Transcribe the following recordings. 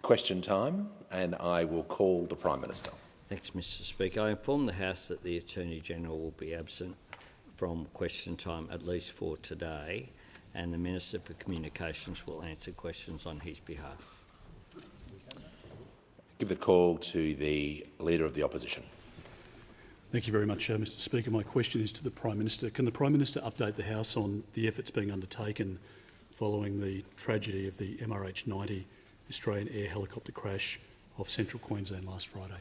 question time, and I will call the Prime Minister. Thanks, Mr Speaker. I inform the House that the Attorney-General will be absent from question time at least for today, and the Minister for Communications will answer questions on his behalf. Give the call to the Leader of the Opposition. Thank you very much, Mr Speaker. My question is to the Prime Minister. Can the Prime Minister update the House on the efforts being undertaken following the tragedy of the MRH-90 Australian air helicopter crash off central Queensland last Friday?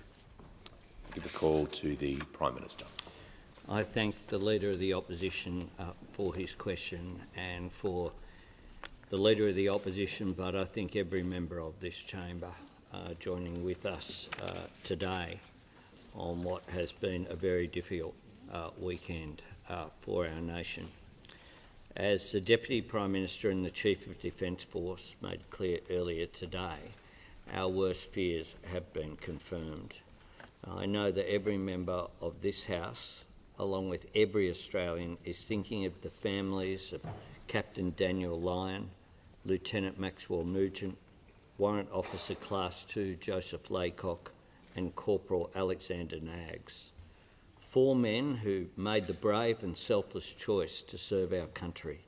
Give the call to the Prime Minister. I thank the Leader of the Opposition for his question, and for the Leader of the Opposition, but I think every member of this chamber joining with us today on what has been a very difficult weekend for our nation. As the Deputy Prime Minister and the Chief of Defence Force made clear earlier today, our worst fears have been confirmed. I know that every member of this House, along with every Australian, is thinking of the families of Captain Daniel Lyon, Lieutenant Maxwell Nugent, Warrant Officer Class 2 Joseph Laycock and Corporal Alexander Naggs. 4 men who made the brave and selfless choice to serve our country,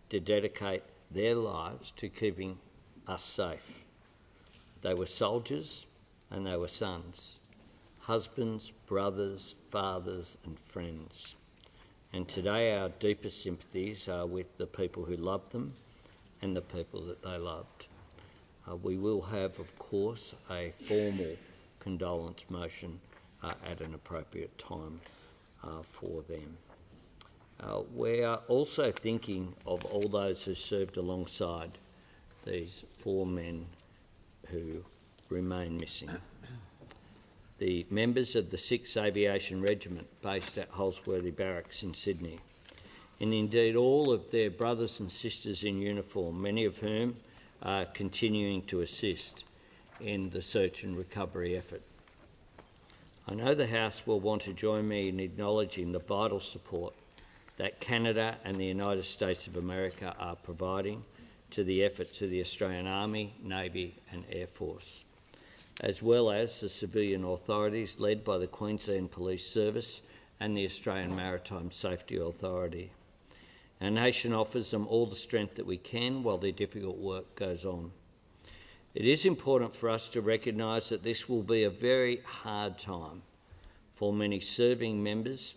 to dedicate their lives to keeping us safe. They were soldiers and they were sons, husbands, brothers, fathers and friends. And today our deepest sympathies are with the people who loved them and the people that they loved. We will have, of course, a formal condolence motion at an appropriate time for them. We are also thinking of all those who served alongside these 4 men who remain missing. The members of the 6th Aviation Regiment based at Holsworthy Barracks in Sydney, and indeed all of their brothers and sisters in uniform, many of whom are continuing to assist in the search and recovery effort. I know the House will want to join me in acknowledging the vital support that Canada and the United States of America are providing to the efforts of the Australian Army, Navy and Air Force, as well as the civilian authorities led by the Queensland Police Service and the Australian Maritime Safety Authority. Our nation offers them all the strength that we can while their difficult work goes on. It is important for us to recognise that this will be a very hard time for many serving members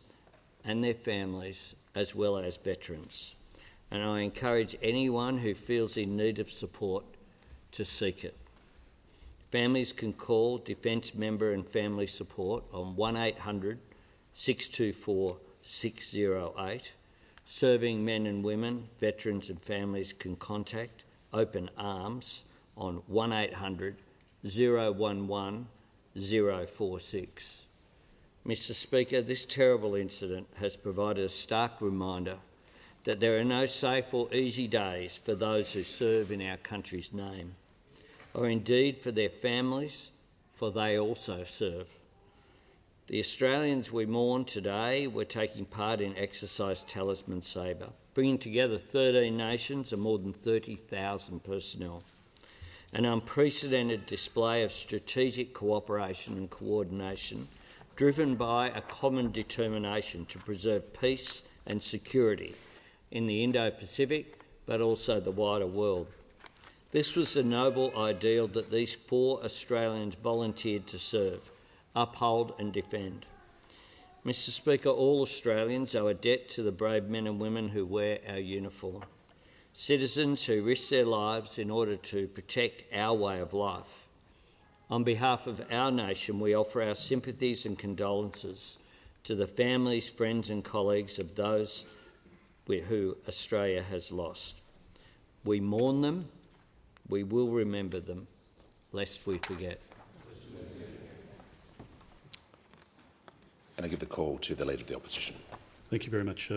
and their families, as well as veterans. And I encourage anyone who feels in need of support to seek it. Families can call Defence Member and Family Support on 1800 624 608. Serving men and women, veterans and families can contact Open Arms on 1800 011 046. Mr Speaker, this terrible incident has provided a stark reminder that there are no safe or easy days for those who serve in our country's name, or indeed for their families, for they also serve. The Australians we mourn today were taking part in Exercise Talisman Sabre, bringing together 13 nations and more than 30,000 personnel. An unprecedented display of strategic cooperation and coordination, driven by a common determination to preserve peace and security in the Indo-Pacific, but also the wider world. This was the noble ideal that these 4 Australians volunteered to serve, uphold and defend. Mr Speaker, all Australians owe a debt to the brave men and women who wear our uniform, citizens who risk their lives in order to protect our way of life. On behalf of our nation, we offer our sympathies and condolences to the families, friends and colleagues of those who Australia has lost. We mourn them, we will remember them, lest we forget. And I give the call to the Leader of the Opposition. Thank you very much.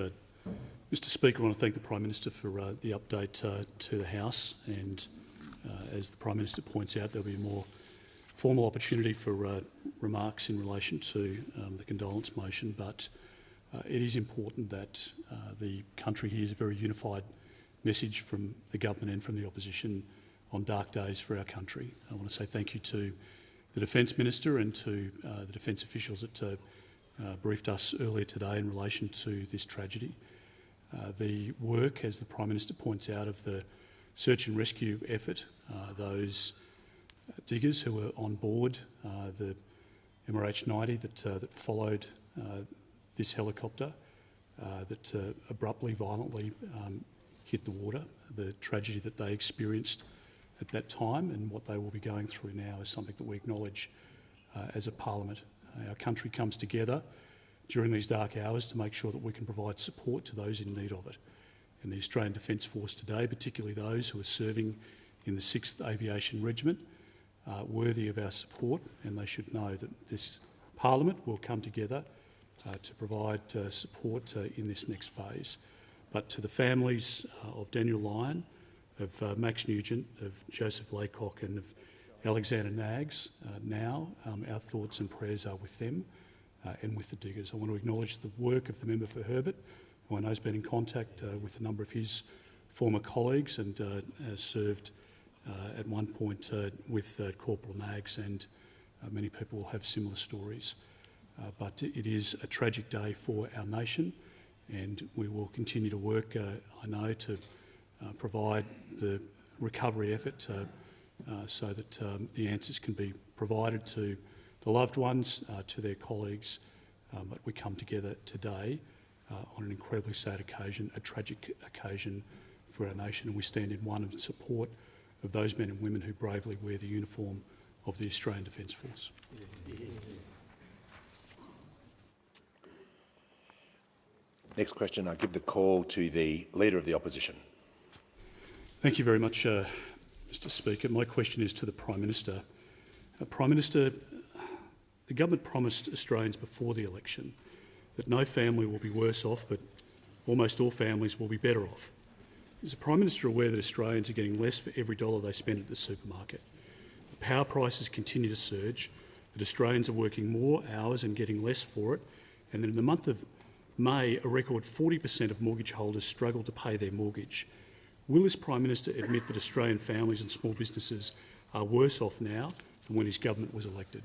Mr Speaker, I want to thank the Prime Minister for the update to the House, and as the Prime Minister points out, there'll be a more formal opportunity for remarks in relation to the condolence motion, but it is important that the country hears a very unified message from the government and from the opposition on dark days for our country. I want to say thank you to the Defence Minister and to the Defence officials that briefed us earlier today in relation to this tragedy. The work, as the Prime Minister points out, of the search and rescue effort, those diggers who were on board the MRH-90 that followed this helicopter that abruptly, violently hit the water, the tragedy that they experienced at that time and what they will be going through now is something that we acknowledge as a parliament. Our country comes together during these dark hours to make sure that we can provide support to those in need of it. And the Australian Defence Force today, particularly those who are serving in the 6th Aviation Regiment, are worthy of our support, and they should know that this parliament will come together to provide support in this next phase. But to the families of Daniel Lyon, of Max Nugent, of Joseph Laycock and of Alexander Naggs, now our thoughts and prayers are with them and with the diggers. I want to acknowledge the work of the member for Herbert, who I know has been in contact with a number of his former colleagues and has served at one point with Corporal Naggs, and many people will have similar stories. But it is a tragic day for our nation, and we will continue to work, I know, to provide the recovery effort so that the answers can be provided to the loved ones, to their colleagues. But we come together today on an incredibly sad occasion, a tragic occasion for our nation, and we stand in one in support of those men and women who bravely wear the uniform of the Australian Defence Force. Next question, I give the call to the Leader of the Opposition. Thank you very much, Mr Speaker. My question is to the Prime Minister. Prime Minister, the government promised Australians before the election that no family will be worse off, but almost all families will be better off. Is the Prime Minister aware that Australians are getting less for every dollar they spend at the supermarket? The power prices continue to surge, that Australians are working more hours and getting less for it, and that in the month of May, a record 40% of mortgage holders struggle to pay their mortgage. Will this Prime Minister admit that Australian families and small businesses are worse off now than when his government was elected?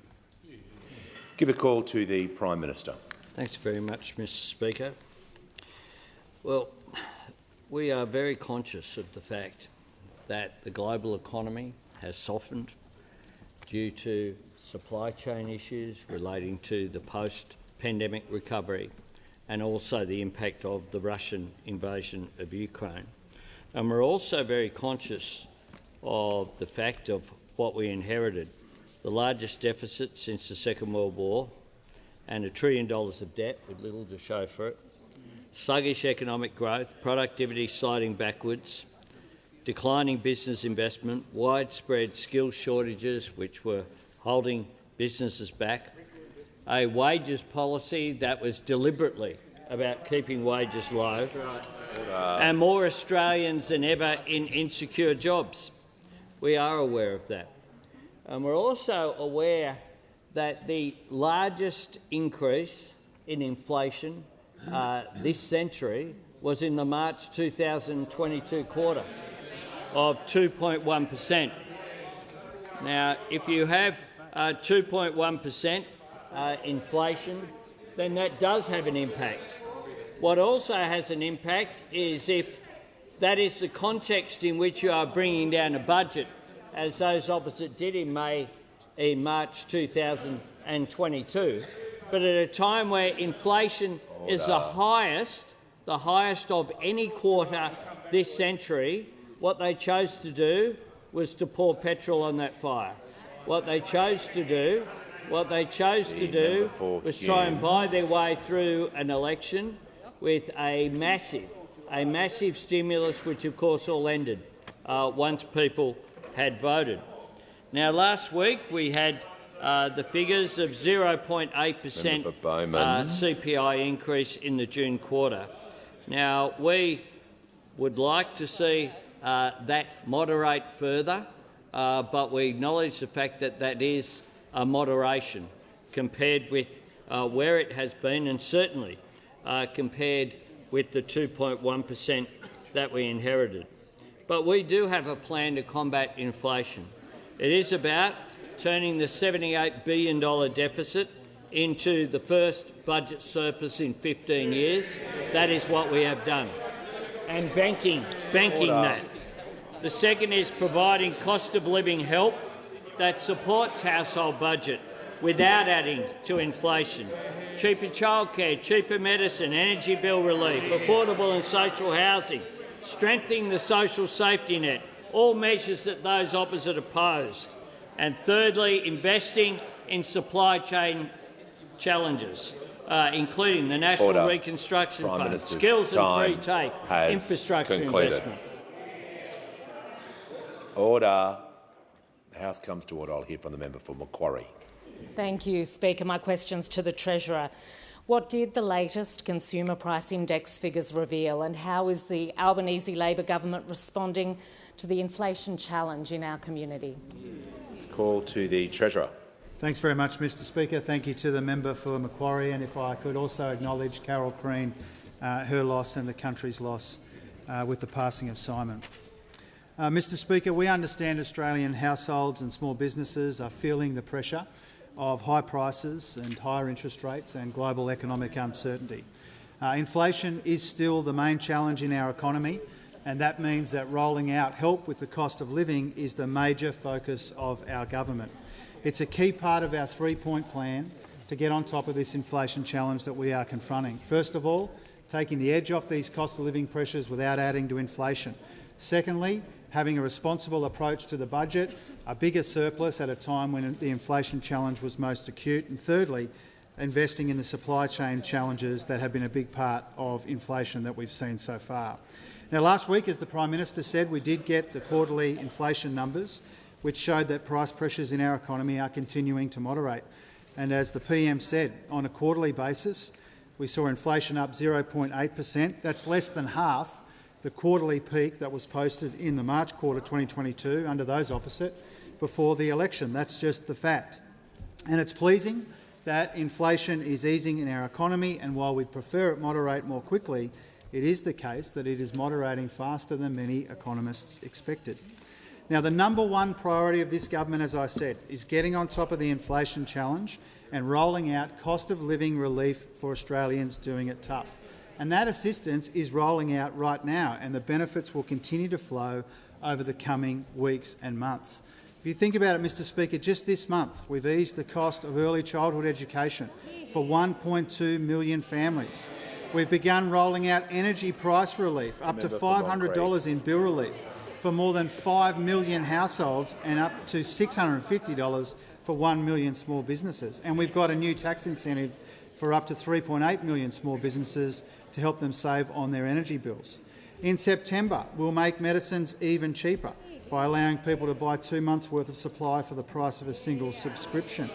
Give a call to the Prime Minister. Thanks very much, Mr Speaker. Well, we are very conscious of the fact that the global economy has softened due to supply chain issues relating to the post-pandemic recovery and also the impact of the Russian invasion of Ukraine. And we're also very conscious of the fact of what we inherited, the largest deficit since the Second World War and $1 trillion of debt with little to show for it, sluggish economic growth, productivity sliding backwards, declining business investment, widespread skills shortages which were holding businesses back, a wages policy that was deliberately about keeping wages low, and more Australians than ever in insecure jobs. We are aware of that. And we're also aware that the largest increase in inflation this century was in the March 2022 quarter of 2.1%. Now, if you have 2.1% inflation, then that does have an impact. What also has an impact is if that is the context in which you are bringing down a budget, as those opposite did in March 2022, but at a time where inflation is the highest of any quarter this century, what they chose to do was to pour petrol on that fire. What they chose to do was try and buy their way through an election with a massive stimulus, which of course all ended once people had voted. Now, last week we had the figures of 0.8% CPI increase in the June quarter. Now, we would like to see that moderate further, but we acknowledge the fact that that is a moderation compared with where it has been, and certainly compared with the 2.1% that we inherited. but we do have a plan to combat inflation. It is about turning the $78 billion deficit into the first budget surplus in 15 years. That is what we have done. And banking that. The second is providing cost of living help that supports household budget without adding to inflation. Cheaper childcare, cheaper medicine, energy bill relief, affordable and social housing, strengthening the social safety net, all measures that those opposite oppose. And thirdly, investing in supply chain challenges, including the National Reconstruction Fund, skills and free take, infrastructure investment. Order. The House comes to order. I'll hear from the member for Macquarie. Thank you, Speaker. My question's to the Treasurer. What did the latest Consumer Price Index figures reveal, and how is the Albanese Labor government responding to the inflation challenge in our community? Call to the Treasurer. Thanks very much, Mr Speaker. Thank you to the member for Macquarie, and if I could also acknowledge Carol Crean, her loss and the country's loss with the passing of Simon. Mr Speaker, we understand Australian households and small businesses are feeling the pressure of high prices and higher interest rates and global economic uncertainty. Inflation is still the main challenge in our economy, and that means that rolling out help with the cost of living is the major focus of our government. It's a key part of our three-point plan to get on top of this inflation challenge that we are confronting. First of all, taking the edge off these cost of living pressures without adding to inflation. Secondly, having a responsible approach to the budget, a bigger surplus at a time when the inflation challenge was most acute. And thirdly, investing in the supply chain challenges that have been a big part of inflation that we've seen so far. Now, last week, as the Prime Minister said, we did get the quarterly inflation numbers, which showed that price pressures in our economy are continuing to moderate. And as the PM said, on a quarterly basis, we saw inflation up 0.8%. That's less than half the quarterly peak that was posted in the March quarter 2022 under those opposite before the election. That's just the fact. And it's pleasing that inflation is easing in our economy, and while we'd prefer it moderate more quickly, it is the case that it is moderating faster than many economists expected. Now, the number one priority of this government, as I said, is getting on top of the inflation challenge and rolling out cost of living relief for Australians doing it tough. And that assistance is rolling out right now, and the benefits will continue to flow over the coming weeks and months. If you think about it, Mr Speaker, just this month we've eased the cost of early childhood education for 1.2 million families. We've begun rolling out energy price relief, up to $500 in bill relief for more than 5 million households and up to $650 for 1 million small businesses. And we've got a new tax incentive for up to 3.8 million small businesses to help them save on their energy bills. In September, we'll make medicines even cheaper by allowing people to buy 2 months' worth of supply for the price of a single subscription.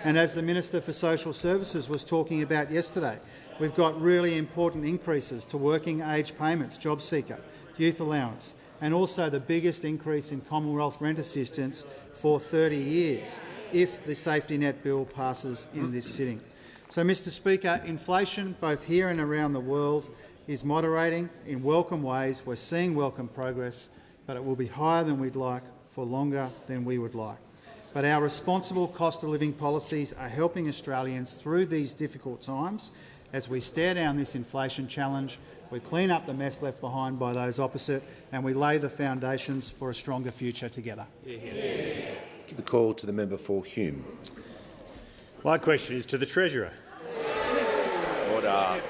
And as the Minister for Social Services was talking about yesterday, we've got really important increases to working age payments, job seeker, youth allowance, and also the biggest increase in Commonwealth rent assistance for 30 years if the safety net bill passes in this sitting. So, Mr Speaker, inflation, both here and around the world, is moderating in welcome ways. We're seeing welcome progress, but it will be higher than we'd like for longer than we would like. But our responsible cost of living policies are helping Australians through these difficult times. As we stare down this inflation challenge, we clean up the mess left behind by those opposite, and we lay the foundations for a stronger future together. Give the call to the member for Hume. My question is to the Treasurer. Order.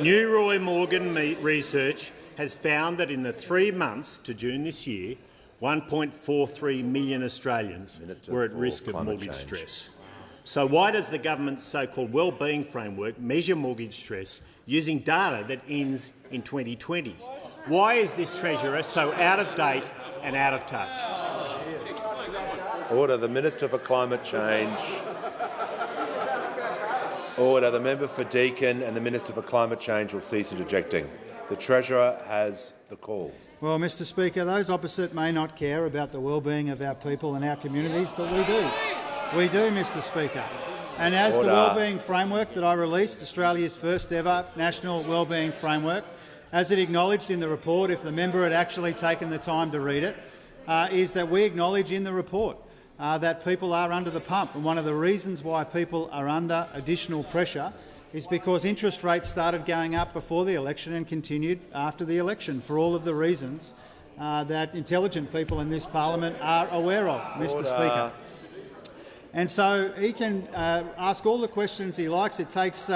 New Roy Morgan research has found that in the 3 months to June this year, 1.43 million Australians were at risk of mortgage stress. So why does the government's so-called wellbeing framework measure mortgage stress using data that ends in 2020? Why is this Treasurer so out of date and out of touch? Order. The Minister for Climate Change. Order. The member for Deakin and the Minister for Climate Change will cease interjecting. The Treasurer has the call. Well, Mr Speaker, those opposite may not care about the well-being of our people and our communities, but we do. We do, Mr Speaker. And as the wellbeing framework that I released, Australia's first ever national wellbeing framework, as it acknowledged in the report, if the member had actually taken the time to read it, is that we acknowledge in the report that people are under the pump. And one of the reasons why people are under additional pressure is because interest rates started going up before the election and continued after the election, for all of the reasons that intelligent people in this parliament are aware of, Mr. Speaker. And so he can ask all the questions he likes. It takes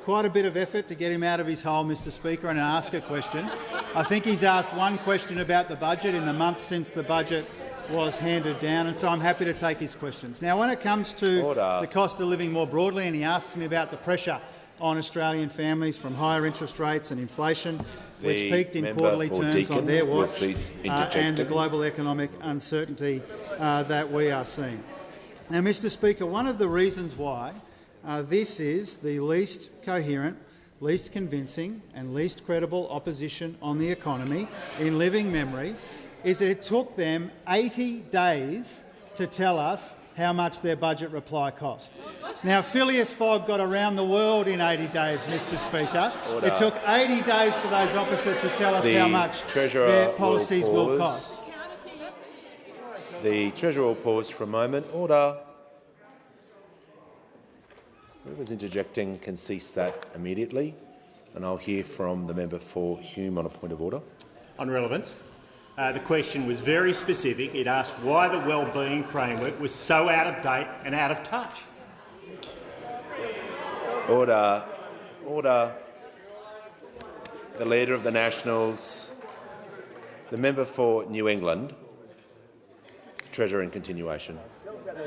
quite a bit of effort to get him out of his hole, Mr. Speaker, and ask a question. I think he's asked one question about the budget in the month since the budget was handed down, and so I'm happy to take his questions. Now, when it comes to the cost of living more broadly, and he asks me about the pressure on Australian families from higher interest rates and inflation, which peaked in quarterly terms on their watch, and the global economic uncertainty that we are seeing. Now, Mr. Speaker, one of the reasons why this is the least coherent, least convincing and least credible opposition on the economy in living memory is that it took them 80 days to tell us how much their budget reply cost. Now, Phileas Fogg got around the world in 80 days, Mr. Speaker. It took 80 days for those opposite to tell us how much their policies will cost. The Treasurer will pause for a moment. Order. Whoever's interjecting can cease that immediately, and I'll hear from the member for Hume on a point of order. On relevance, the question was very specific. It asked why the wellbeing framework was so out of date and out of touch. Order. Order. The Leader of the Nationals, the member for New England. Treasurer in continuation.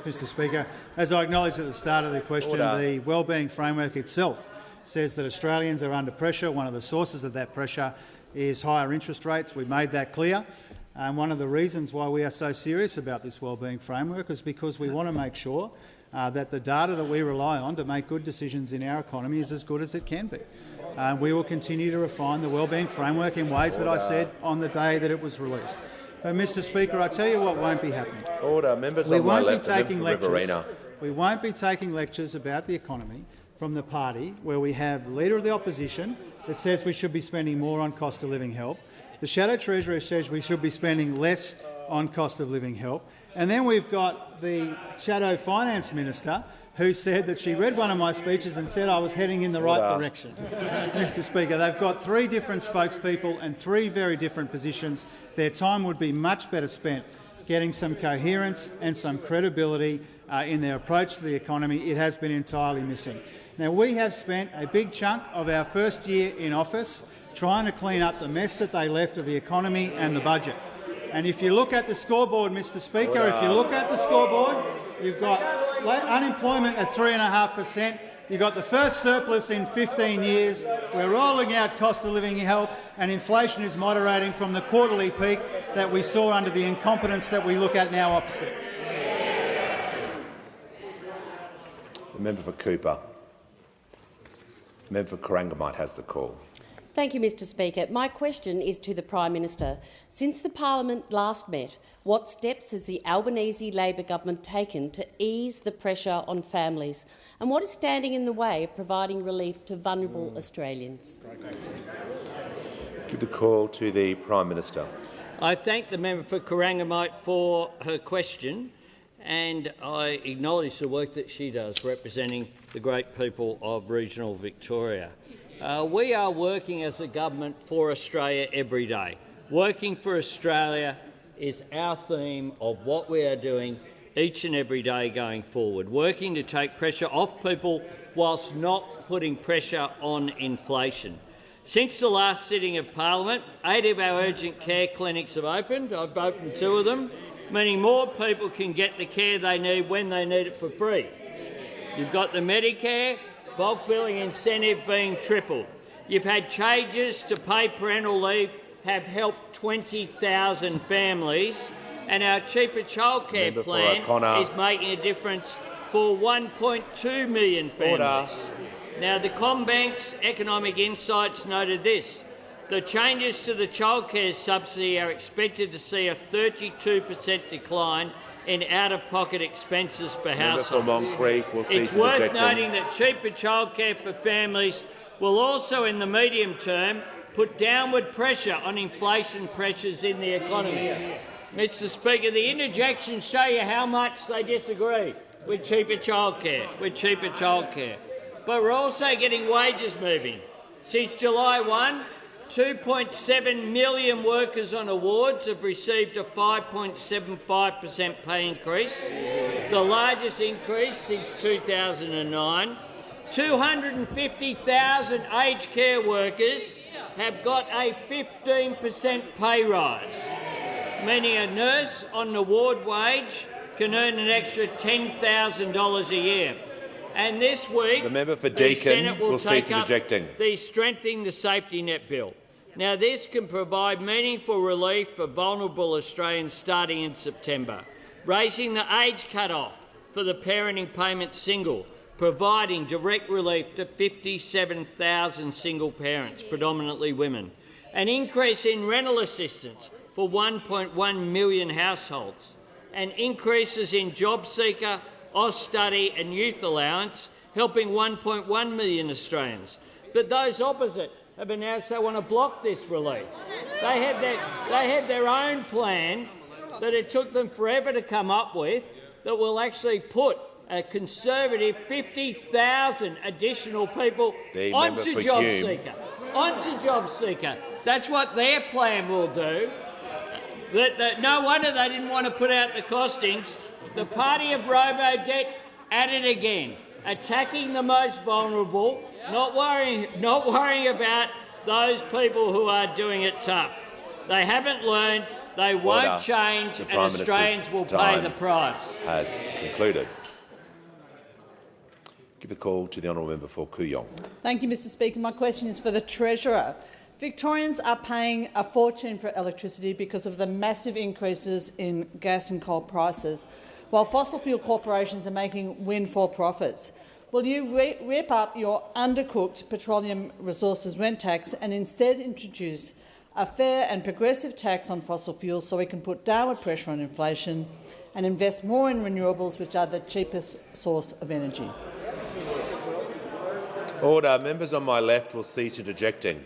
Mr. Speaker, as I acknowledged at the start of the question, the wellbeing framework itself says that Australians are under pressure. One of the sources of that pressure is higher interest rates. We made that clear. And one of the reasons why we are so serious about this wellbeing framework is because we want to make sure that the data that we rely on to make good decisions in our economy is as good as it can be. We will continue to refine the wellbeing framework in ways that I said on the day that it was released. But, Mr. Speaker, I tell you what won't be happening. Order. Members on my left, we won't be taking lectures about the economy from the party where we have the Leader of the Opposition that says we should be spending more on cost of living help. The Shadow Treasurer says we should be spending less on cost of living help. And then we've got the Shadow Finance Minister who said that she read one of my speeches and said I was heading in the right direction. Mr. Speaker, they've got three different spokespeople and three very different positions. Their time would be much better spent getting some coherence and some credibility in their approach to the economy. It has been entirely missing. Now, we have spent a big chunk of our first year in office trying to clean up the mess that they left of the economy and the budget. And if you look at the scoreboard, Mr. Speaker, if you look at the scoreboard, you've got unemployment at 3.5%. You've got the first surplus in 15 years. We're rolling out cost of living help, and inflation is moderating from the quarterly peak that we saw under the incompetence that we look at now opposite. The member for Cooper. The member for Corangamite has the call. Thank you, Mr. Speaker. My question is to the Prime Minister. Since the Parliament last met, what steps has the Albanese Labor government taken to ease the pressure on families? And what is standing in the way of providing relief to vulnerable Australians? Give the call to the Prime Minister. I thank the member for Corangamite for her question, and I acknowledge the work that she does representing the great people of regional Victoria. We are working as a government for Australia every day. Working for Australia is our theme of what we are doing each and every day going forward, working to take pressure off people whilst not putting pressure on inflation. Since the last sitting of Parliament, 8 of our urgent care clinics have opened. I've opened 2 of them, meaning more people can get the care they need when they need it for free. You've got the Medicare bulk billing incentive being tripled. You've had changes to pay parental leave have helped 20,000 families, and our cheaper childcare plan is making a difference for 1.2 million families. Now, the CommBank's Economic Insights noted this. The changes to the childcare subsidy are expected to see a 32% decline in out-of-pocket expenses for households. It's worth noting that cheaper childcare for families will also, in the medium term, put downward pressure on inflation pressures in the economy. Mr Speaker, the interjections show you how much they disagree with cheaper childcare, But we're also getting wages moving. Since July 1, 2.7 million workers on awards have received a 5.75% pay increase, the largest increase since 2009. 250,000 aged care workers have got a 15% pay rise, meaning a nurse on an award wage can earn an extra $10,000 a year. And this week, The member for the Deakin Senate will cease take up interjecting. the Strengthening the Safety Net Bill. Now, this can provide meaningful relief for vulnerable Australians starting in September, raising the age cut-off for the parenting payment single, providing direct relief to 57,000 single parents, predominantly women, an increase in rental assistance for 1.1 million households, and increases in JobSeeker, Austudy and Youth Allowance, helping 1.1 million Australians. But those opposite have announced they want to block this relief. They had their own plan that it took them forever to come up with that will actually put a conservative 50,000 additional people onto JobSeeker. That's what their plan will do. No wonder they didn't want to put out the costings. The party of Robodebt at it again, attacking the most vulnerable, not worrying about those people who are doing it tough. They haven't learned, they won't change, and Australians will pay the price. Has concluded. Give the call to the honourable member for Kooyong. Thank you, Mr Speaker. My question is for the Treasurer. Victorians are paying a fortune for electricity because of the massive increases in gas and coal prices, while fossil fuel corporations are making windfall profits. Will you rip up your undercooked petroleum resources rent tax and instead introduce a fair and progressive tax on fossil fuels so we can put downward pressure on inflation and invest more in renewables, which are the cheapest source of energy? Order. Members on my left will cease interjecting.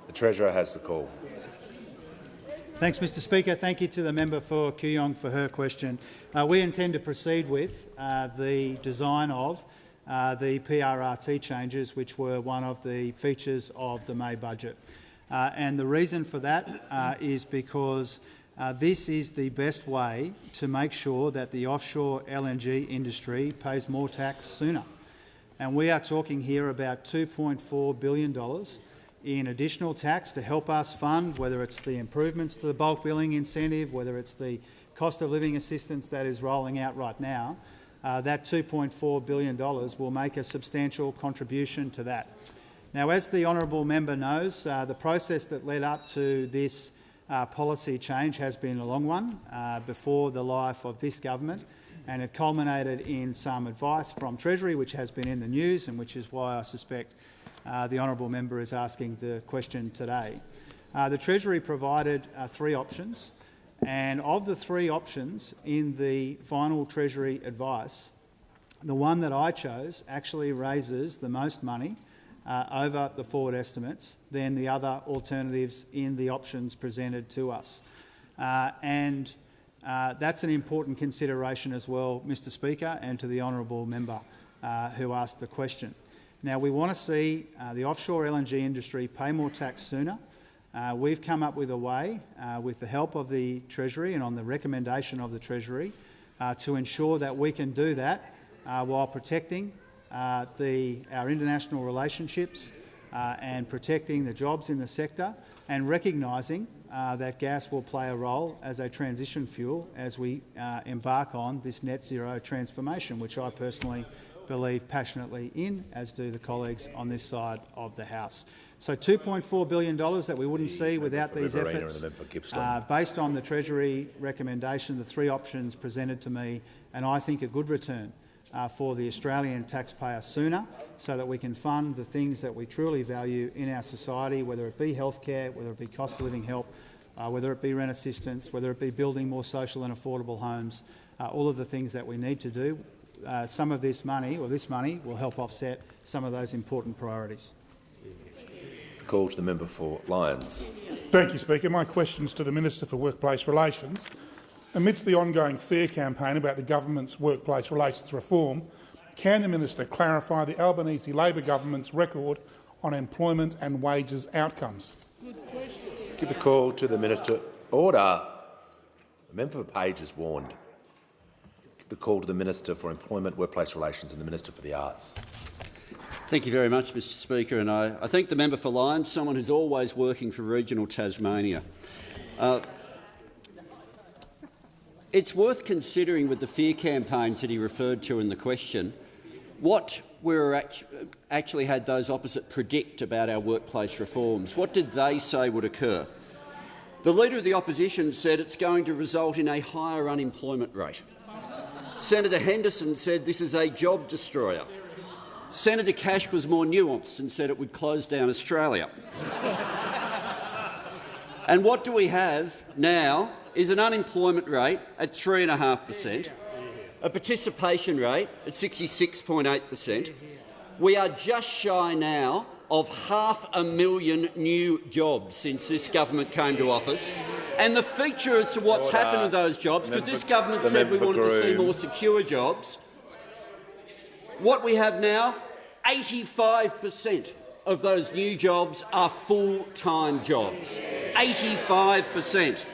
The Treasurer has the call. Thanks, Mr Speaker. Thank you to the member for Kooyong for her question. We intend to proceed with the design of the PRRT changes, which were one of the features of the May budget. And the reason for that is because this is the best way to make sure that the offshore LNG industry pays more tax sooner. And we are talking here about $2.4 billion in additional tax to help us fund, whether it's the improvements to the bulk billing incentive, whether it's the cost of living assistance that is rolling out right now. That $2.4 billion will make a substantial contribution to that. Now, as the honourable member knows, the process that led up to this policy change has been a long one before the life of this government, and it culminated in some advice from Treasury, which has been in the news and which is why I suspect the honourable member is asking the question today. The Treasury provided three options, and of the three options in the final Treasury advice, the one that I chose actually raises the most money over the forward estimates than the other alternatives in the options presented to us. That's an important consideration as well, Mr Speaker, and to the honourable member who asked the question. Now, we want to see the offshore LNG industry pay more tax sooner. We've come up with a way, with the help of the Treasury and on the recommendation of the Treasury, to ensure that we can do that while protecting our international relationships and protecting the jobs in the sector, and recognising that gas will play a role as a transition fuel as we embark on this net zero transformation, which I personally believe passionately in, as do the colleagues on this side of the House. So $2.4 billion that we wouldn't see without these efforts, based on the Treasury recommendation, the three options presented to me, and I think a good return for the Australian taxpayer sooner, so that we can fund the things that we truly value in our society, whether it be healthcare, whether it be cost of living help, whether it be rent assistance, whether it be building more social and affordable homes, all of the things that we need to do. Some of this money, or this money, will help offset some of those important priorities. call to the member for Lyons. Thank you, Speaker. My question is to the Minister for Workplace Relations. Amidst the ongoing FAIR campaign about the government's workplace relations reform, can the Minister clarify the Albanese Labor government's record on employment and wages outcomes? Give the call to the Minister. Order. The member for Page is warned. Give the call to the Minister for Employment, Workplace Relations and the Minister for the Arts. Thank you very much, Mr Speaker, and I thank the member for Lyons, someone who's always working for regional Tasmania. It's worth considering with the fear campaigns that he referred to in the question, what we were actually had those opposite predict about our workplace reforms. What did they say would occur? The Leader of the Opposition said it's going to result in a higher unemployment rate. Senator Henderson said this is a job destroyer. Senator Cash was more nuanced and said it would close down Australia. And what do we have now is an unemployment rate at 3.5%, a participation rate at 66.8%. We are just shy now of 500,000 new jobs since this government came to office. And the feature as to what's happened to those jobs, because this government said we wanted to see more secure jobs, what we have now, 85% of those new jobs are full-time jobs. 85%.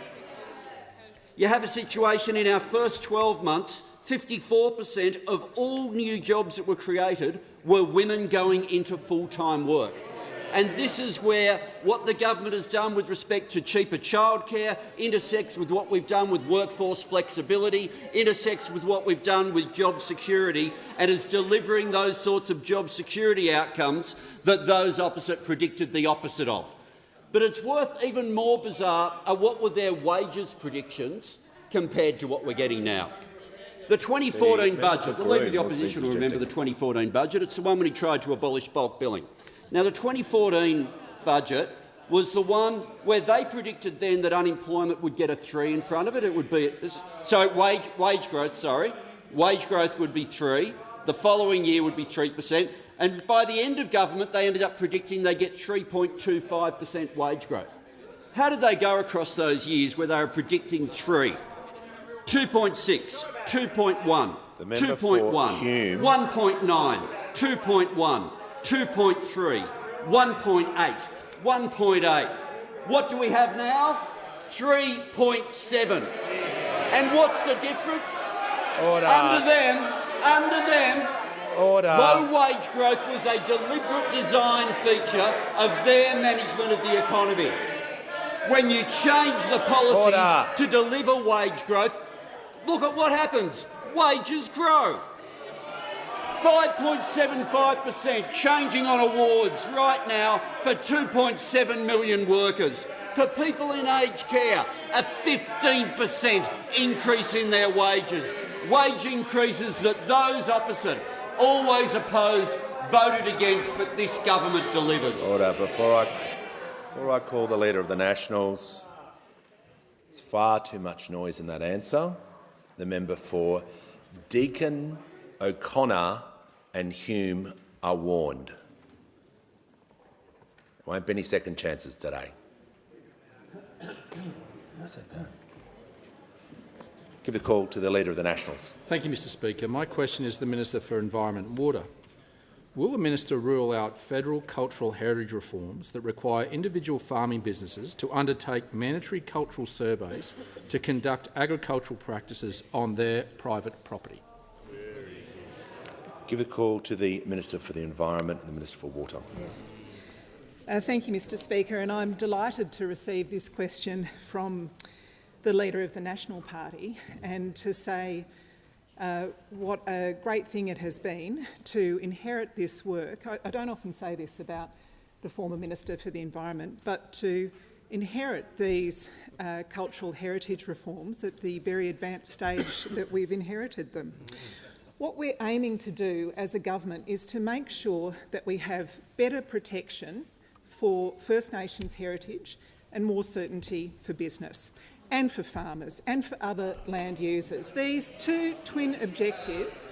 You have a situation in our first 12 months, 54% of all new jobs that were created were women going into full-time work. And this is where what the government has done with respect to cheaper childcare intersects with what we've done with workforce flexibility, intersects with what we've done with job security, and is delivering those sorts of job security outcomes that those opposite predicted the opposite of. But it's worth even more bizarre are what were their wages predictions compared to what we're getting now. The 2014 budget, the Leader of the Opposition will remember the 2014 budget. It's the one when he tried to abolish bulk billing. Now, the 2014 budget was the one where they predicted then that unemployment would get a 3 in front of it. It would be wage growth. Sorry, wage growth would be 3. The following year would be 3%, and by the end of government, they ended up predicting they get 3.25% wage growth. How did they go across those years where they were predicting 3, 2.6, 2.1, 2.1, 1.9, 2.1? 2.3, 1.8, 1.8. What do we have now? 3.7. And what's the difference? Order. Under them, Order. low wage growth was a deliberate design feature of their management of the economy. When you change the policies to deliver wage growth, look at what happens. Wages grow. 5.75% changing on awards right now for 2.7 million workers. For people in aged care, a 15% increase in their wages. Wage increases that those opposite always opposed, voted against, but this government delivers. Order. Before I call the Leader of the Nationals, there's far too much noise in that answer. The member for Deakin, O'Connor and Hume are warned. There won't be any second chances today. Give the call to the Leader of the Nationals. Thank you, Mr Speaker. My question is to the Minister for Environment and Water. Will the Minister rule out federal cultural heritage reforms that require individual farming businesses to undertake mandatory cultural surveys to conduct agricultural practices on their private property? Give a call to the Minister for the Environment and the Minister for Water. Yes. Thank you, Mr Speaker, and I'm delighted to receive this question from the Leader of the National Party and to say what a great thing it has been to inherit this work. I don't often say this about the former Minister for the Environment, but to inherit these cultural heritage reforms at the very advanced stage that we've inherited them. What we're aiming to do as a government is to make sure that we have better protection for First Nations heritage and more certainty for business and for farmers and for other land users. These two twin objectives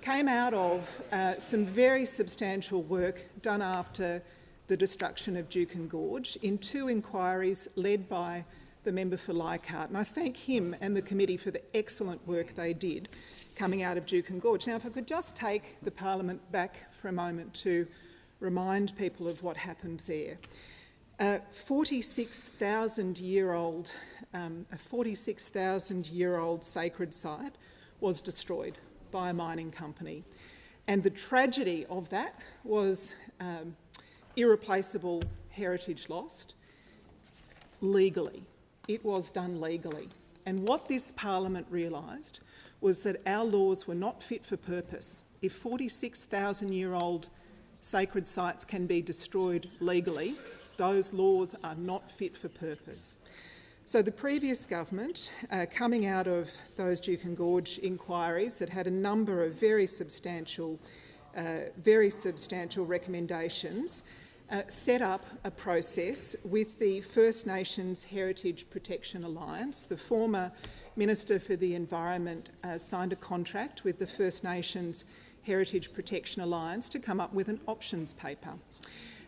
came out of some very substantial work done after the destruction of Juukan Gorge in 2 inquiries led by the member for Leichhardt. And I thank him and the committee for the excellent work they did coming out of Juukan Gorge. Now, if I could just take the parliament back for a moment to remind people of what happened there. A 46,000-year-old sacred site was destroyed by a mining company. And the tragedy of that was irreplaceable heritage lost legally. It was done legally. And what this parliament realised was that our laws were not fit for purpose. If 46,000-year-old sacred sites can be destroyed legally, those laws are not fit for purpose. So the previous government, coming out of those Juukan Gorge inquiries that had a number of very substantial recommendations, set up a process with the First Nations Heritage Protection Alliance. The former Minister for the Environment signed a contract with the First Nations Heritage Protection Alliance to come up with an options paper.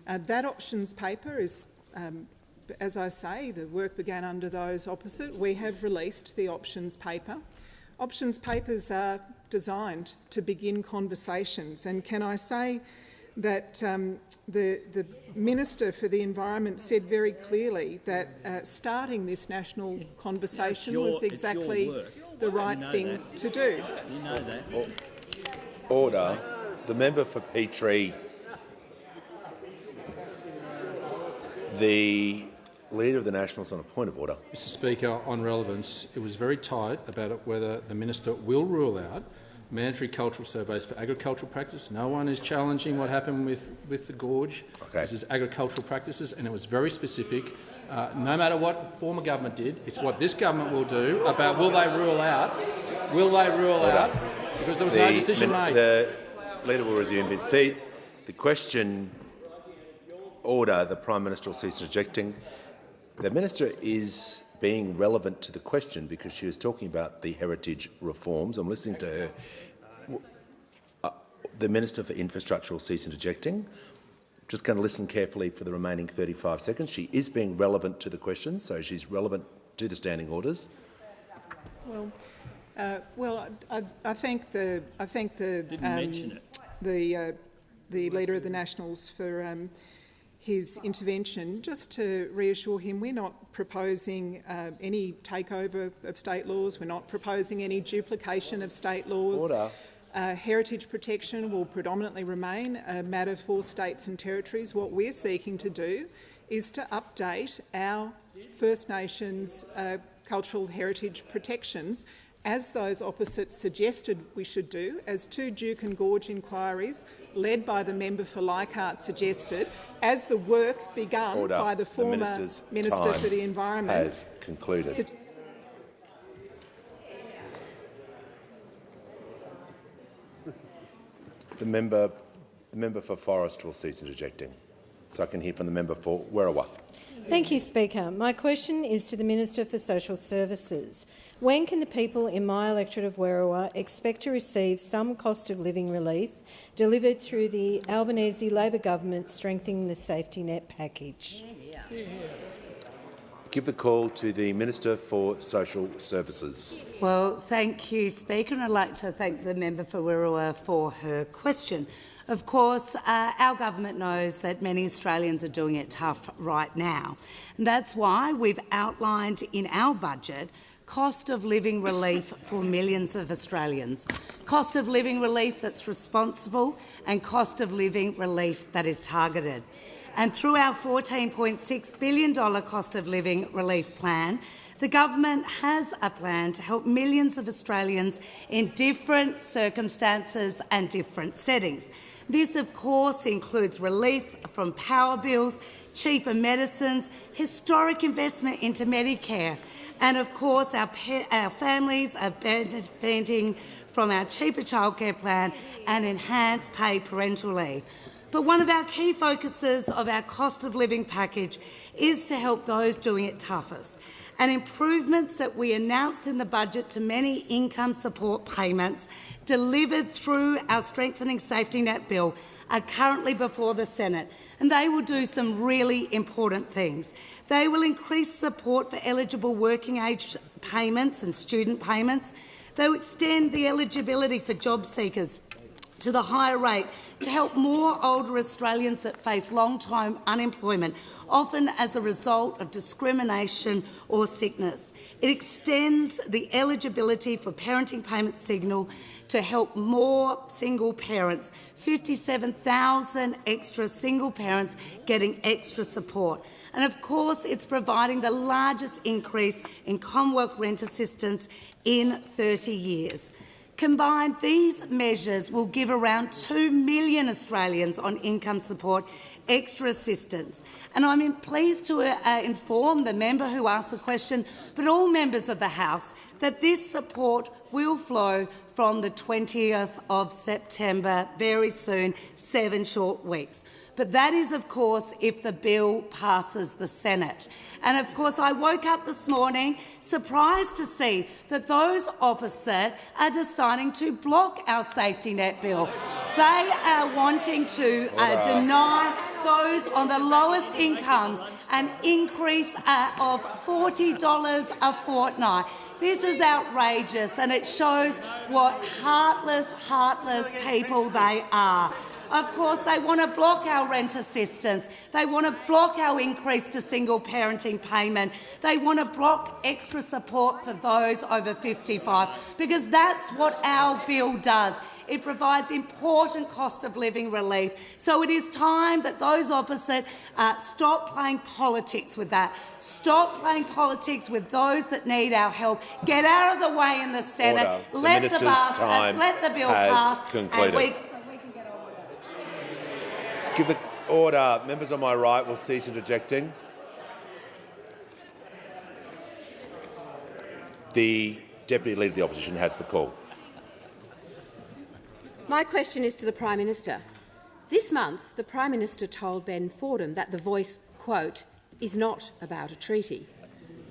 That options paper is, as I say, the work began under those opposite. We have released the options paper. Options papers are designed to begin conversations, and can I say that the Minister for the Environment said very clearly that starting this national conversation was exactly the right thing to do. You know that. Order. The member for Petrie. The Leader of the Nationals on a point of order. Mr Speaker, on relevance, it was very tight about whether the minister will rule out mandatory cultural surveys for agricultural practice. No one is challenging what happened with the gorge. Okay. This is agricultural practices, and it was very specific. No matter what former government did, it's what this government will do about will they rule out, because there was no decision made. The Leader will resume his seat. The question, order, the Prime Minister will cease interjecting. The Minister is being relevant to the question because she was talking about the heritage reforms. I'm listening to her. The Minister for Infrastructure will cease interjecting. Just going to listen carefully for the remaining 35 seconds. She is being relevant to the question, so she's relevant to the standing orders. I thank the Leader of the Nationals for his intervention. Just to reassure him, we're not proposing any takeover of state laws. We're not proposing any duplication of state laws. Order. Heritage protection will predominantly remain a matter for states and territories. What we're seeking to do is to update our First Nations cultural heritage protections as those opposites suggested we should do, as 2 Juukan Gorge inquiries led by the member for Leichhardt suggested, as the work begun by the former Minister for the Environment has concluded. The member for Forest will cease interjecting, so I can hear from the member for Werriwa. Thank you, Speaker. My question is to the Minister for Social Services. When can the people in my electorate of Werriwa expect to receive some cost of living relief delivered through the Albanese Labor government strengthening the safety net package? Give the call to the Minister for Social Services. Well, thank you, Speaker, and I'd like to thank the member for Werriwa for her question. Of course, our government knows that many Australians are doing it tough right now. And that's why we've outlined in our budget cost of living relief for millions of Australians. Cost of living relief that's responsible and cost of living relief that is targeted. And through our $14.6 billion cost of living relief plan, the government has a plan to help millions of Australians in different circumstances and different settings. This, of course, includes relief from power bills, cheaper medicines, historic investment into Medicare, and, of course, our families are benefiting from our cheaper childcare plan and enhanced paid parental leave. But one of our key focuses of our cost of living package is to help those doing it toughest. and improvements that we announced in the budget to many income support payments delivered through our Strengthening Safety Net Bill are currently before the Senate, and they will do some really important things. They will increase support for eligible working age payments and student payments. They will extend the eligibility for job seekers to the higher rate to help more older Australians that face long-term unemployment, often as a result of discrimination or sickness. It extends the eligibility for parenting payment signal to help more single parents, 57,000 extra single parents getting extra support. And of course, it's providing the largest increase in Commonwealth rent assistance in 30 years. Combined, these measures will give around 2 million Australians on income support extra assistance. And I'm pleased to inform the member who asked the question, but all members of the House, that this support will flow from the 20th of September, very soon, 7 short weeks. But that is, of course, if the bill passes the Senate. And, of course, I woke up this morning surprised to see that those opposite are deciding to block our safety net bill. They are wanting to deny those on the lowest incomes an increase of $40 a fortnight. This is outrageous, and it shows what heartless people they are. Of course, they want to block our rent assistance. They want to block our increase to single parenting payment. They want to block extra support for those over 55, because that's what our bill does. It provides important cost of living relief. So it is time that those opposite stop playing politics with that. Stop playing politics with those that need our help. Get out of the way in the Senate. Let the bill pass. Concluded. And Give the order. Members on my right will cease interjecting. The Deputy Leader of the Opposition has the call. My question is to the Prime Minister. This month, the Prime Minister told Ben Fordham that the Voice, quote, is not about a treaty.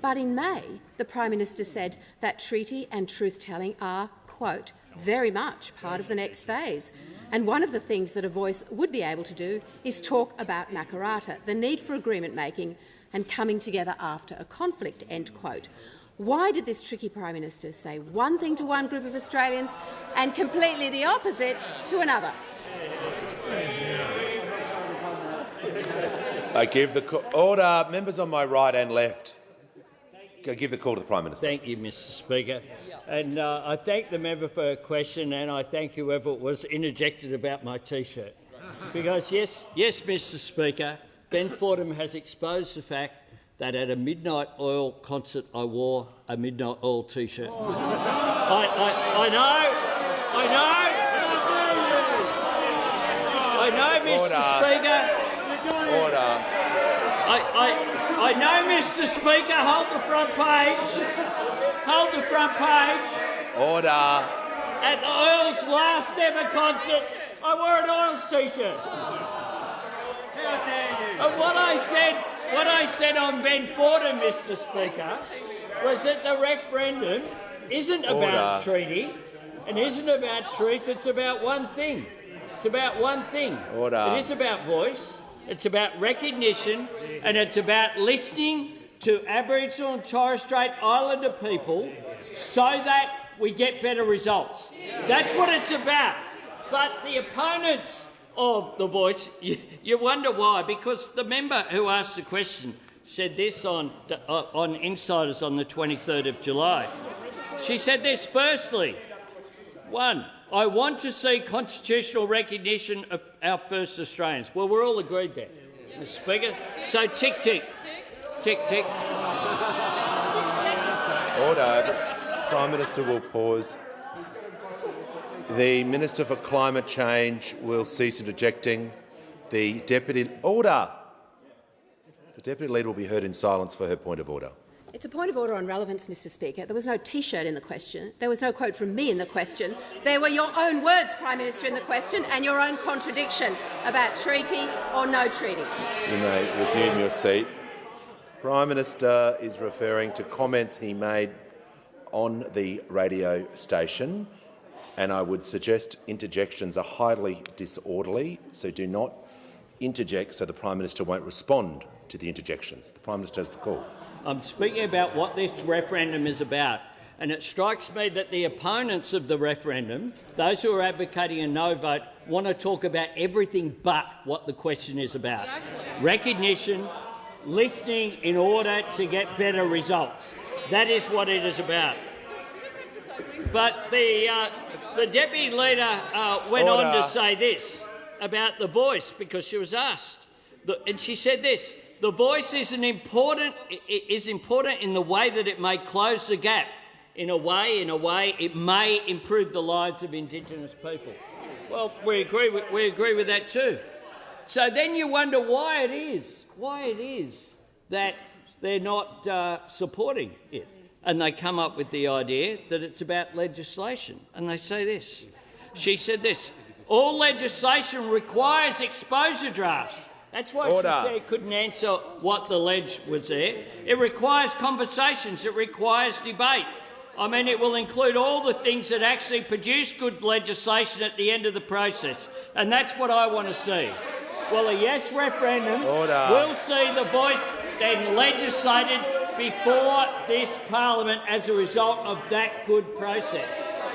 But in May, the Prime Minister said that treaty and truth-telling are, quote, very much part of the next phase. And one of the things that a Voice would be able to do is talk about Makarata, the need for agreement-making and coming together after a conflict, end quote. Why did this tricky Prime Minister say one thing to one group of Australians and completely the opposite to another? I give the order. Members on my right and left, I give the call to the Prime Minister. Thank you, Mr. Speaker. And I thank the member for her question, and I thank whoever was interjected about my T-shirt. Because, yes, Mr. Speaker, Ben Fordham has exposed the fact that at a Midnight Oil concert I wore a Midnight Oil T-shirt. I know, Mr. Speaker. Order. I know, Mr. Speaker. Hold the front page. Hold the front page. Order. At the Oil's last ever concert, I wore an Oil's T-shirt. How dare you? And what I said on Ben Fordham, Mr. Speaker, was that the referendum isn't about treaty and isn't about truth. It's about one thing. It's about one thing. Order. It is about voice. It's about recognition, and it's about listening to Aboriginal and Torres Strait Islander people so that we get better results. That's what it's about. But the opponents of the Voice, you wonder why, because the member who asked the question said this on Insiders on the 23rd of July. She said this: firstly, 1, I want to see constitutional recognition of our first Australians. Well, we're all agreed there, Mr. Speaker. So tick, tick. Tick, tick. Order. The Prime Minister will pause. The Minister for Climate Change will cease interjecting. The Deputy Leader will be heard in silence for her point of order. It's a point of order on relevance, Mr. Speaker. There was no T-shirt in the question. There was no quote from me in the question. There were your own words, Prime Minister, in the question, and your own contradiction about treaty or no treaty. You may resume your seat. Prime Minister is referring to comments he made on the radio station, and I would suggest interjections are highly disorderly, so do not interject so the Prime Minister won't respond to the interjections. The Prime Minister has the call. I'm speaking about what this referendum is about, and it strikes me that the opponents of the referendum, those who are advocating a no vote, want to talk about everything but what the question is about. Exactly. Recognition, listening in order to get better results. That is what it is about. But the Deputy Leader went on to say this about the voice, because she was asked, and she said this: the voice is important in the way that it may close the gap. In a way, it may improve the lives of Indigenous people. Well, we agree with that too. So then you wonder why it is that they're not supporting it. And they come up with the idea that it's about legislation. And they say this. She said this: all legislation requires exposure drafts. That's why she said couldn't answer what the ledge was there. It requires conversations. It requires debate. I mean, it will include all the things that actually produce good legislation at the end of the process. And that's what I want to see. Well, a yes referendum will see the voice then legislated before this parliament as a result of that good process.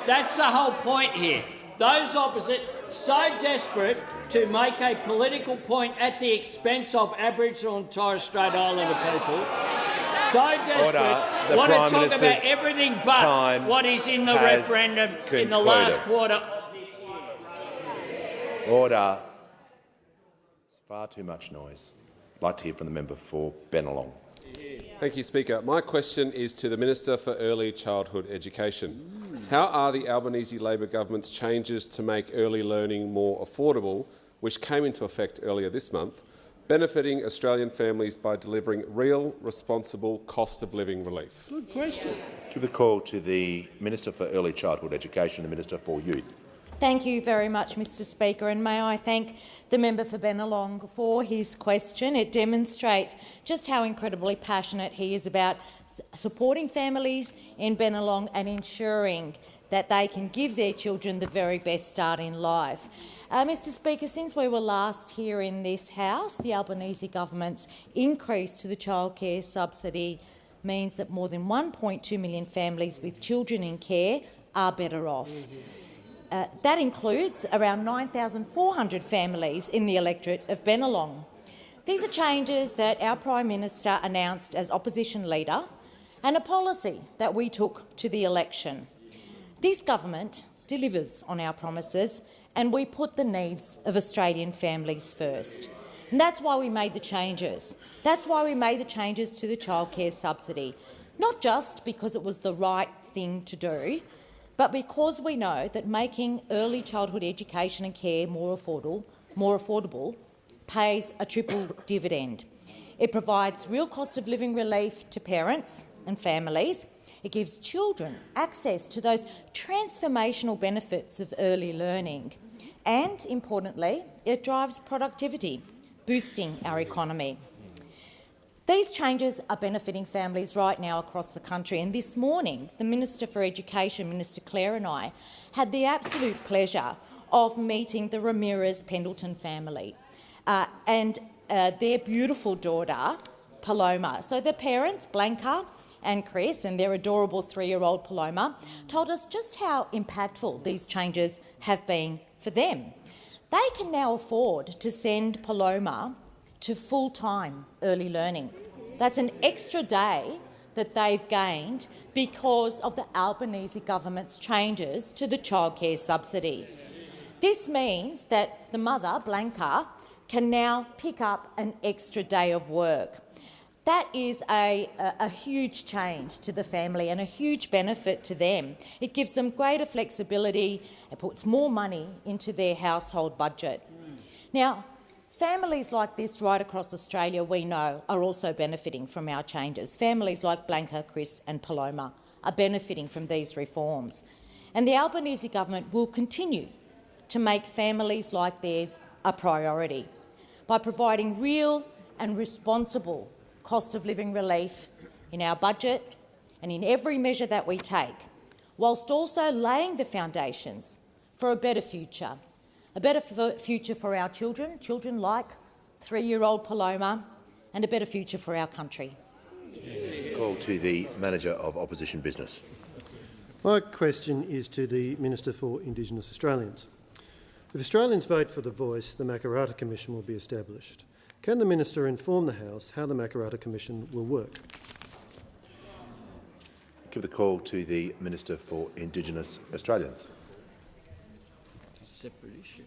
That's the whole point here. Those opposite, so desperate to make a political point at the expense of Aboriginal and Torres Strait Islander people, so desperate, want to talk about everything but what is in the referendum in the last quarter of this year. Order. It's far too much noise. I'd like to hear from the member for Bennelong. Thank you, Speaker. My question is to the Minister for Early Childhood Education. How are the Albanese Labor government's changes to make early learning more affordable, which came into effect earlier this month, benefiting Australian families by delivering real, responsible cost of living relief? Good question. Give a call to the Minister for Early Childhood Education, the Minister for Youth. Thank you very much, Mr Speaker, and may I thank the member for Bennelong for his question. It demonstrates just how incredibly passionate he is about supporting families in Bennelong and ensuring that they can give their children the very best start in life. Mr Speaker, since we were last here in this House, the Albanese government's increase to the childcare subsidy means that more than 1.2 million families with children in care are better off. That includes around 9,400 families in the electorate of Bennelong. These are changes that our Prime Minister announced as opposition leader and a policy that we took to the election. This government delivers on our promises and we put the needs of Australian families first. And that's why we made the changes. That's why we made the changes to the childcare subsidy, not just because it was the right thing to do, but because we know that making early childhood education and care more affordable pays a triple dividend. It provides real cost of living relief to parents and families. It gives children access to those transformational benefits of early learning. And, importantly, it drives productivity, boosting our economy. These changes are benefiting families right now across the country, and this morning the Minister for Education, Minister Clare, and I had the absolute pleasure of meeting the Ramirez-Pendleton family and their beautiful daughter, Paloma. So the parents, Blanca and Chris, and their adorable 3-year-old Paloma, told us just how impactful these changes have been for them. They can now afford to send Paloma to full-time early learning. That's an extra day that they've gained because of the Albanese government's changes to the childcare subsidy. This means that the mother, Blanca, can now pick up an extra day of work. That is a huge change to the family and a huge benefit to them. It gives them greater flexibility and puts more money into their household budget. Now, families like this right across Australia, we know, are also benefiting from our changes. Families like Blanca, Chris and Paloma are benefiting from these reforms. And the Albanese government will continue to make families like theirs a priority by providing real and responsible cost of living relief in our budget and in every measure that we take, whilst also laying the foundations for a better future for our children like 3-year-old Paloma, and a better future for our country. Call to the Manager of Opposition Business. My question is to the Minister for Indigenous Australians. If Australians vote for the Voice, the Makarata Commission will be established. Can the Minister inform the House how the Makarata Commission will work? Give the call to the Minister for Indigenous Australians. Separate issue.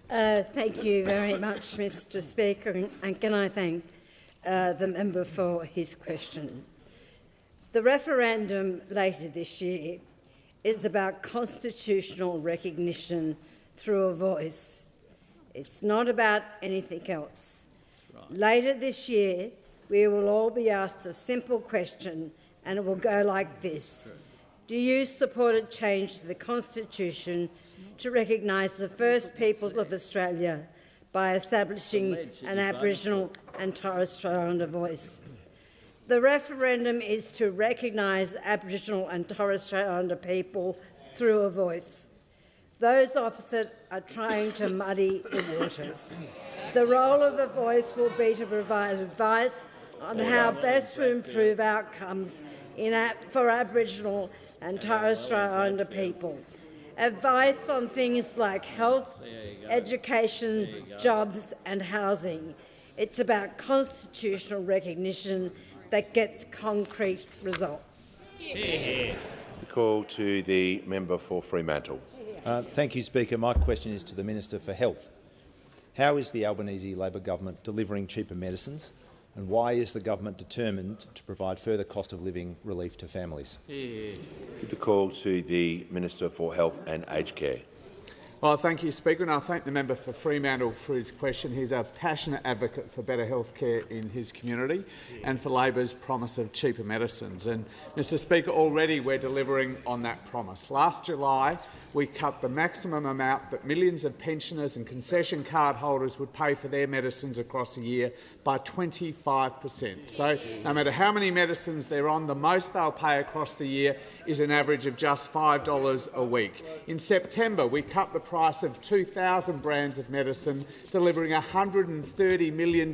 Thank you very much, Mr Speaker, and can I thank the member for his question. The referendum later this year is about constitutional recognition through a voice. It's not about anything else. Right. Later this year, we will all be asked a simple question, and it will go like this. Do you support a change to the Constitution to recognise the first peoples of Australia by establishing an Aboriginal and Torres Strait Islander voice? The referendum is to recognise Aboriginal and Torres Strait Islander people through a voice. Those opposite are trying to muddy the waters. The role of the voice will be to provide advice on how best to improve outcomes for Aboriginal and Torres Strait Islander people. Advice on things like health, education, jobs and housing. It's about constitutional recognition that gets concrete results. The call to the member for Fremantle. Thank you, Speaker. My question is to the Minister for Health. How is the Albanese Labor government delivering cheaper medicines, and why is the government determined to provide further cost of living relief to families? Give the call to the Minister for Health and Aged Care. Well, thank you, Speaker, and I thank the member for Fremantle for his question. He's a passionate advocate for better health care in his community and for Labor's promise of cheaper medicines. And, Mr Speaker, already we're delivering on that promise. Last July, we cut the maximum amount that millions of pensioners and concession card holders would pay for their medicines across a year by 25%. So no matter how many medicines they're on, the most they'll pay across the year is an average of just $5 a week. In September, we cut the price of 2,000 brands of medicine, delivering $130 million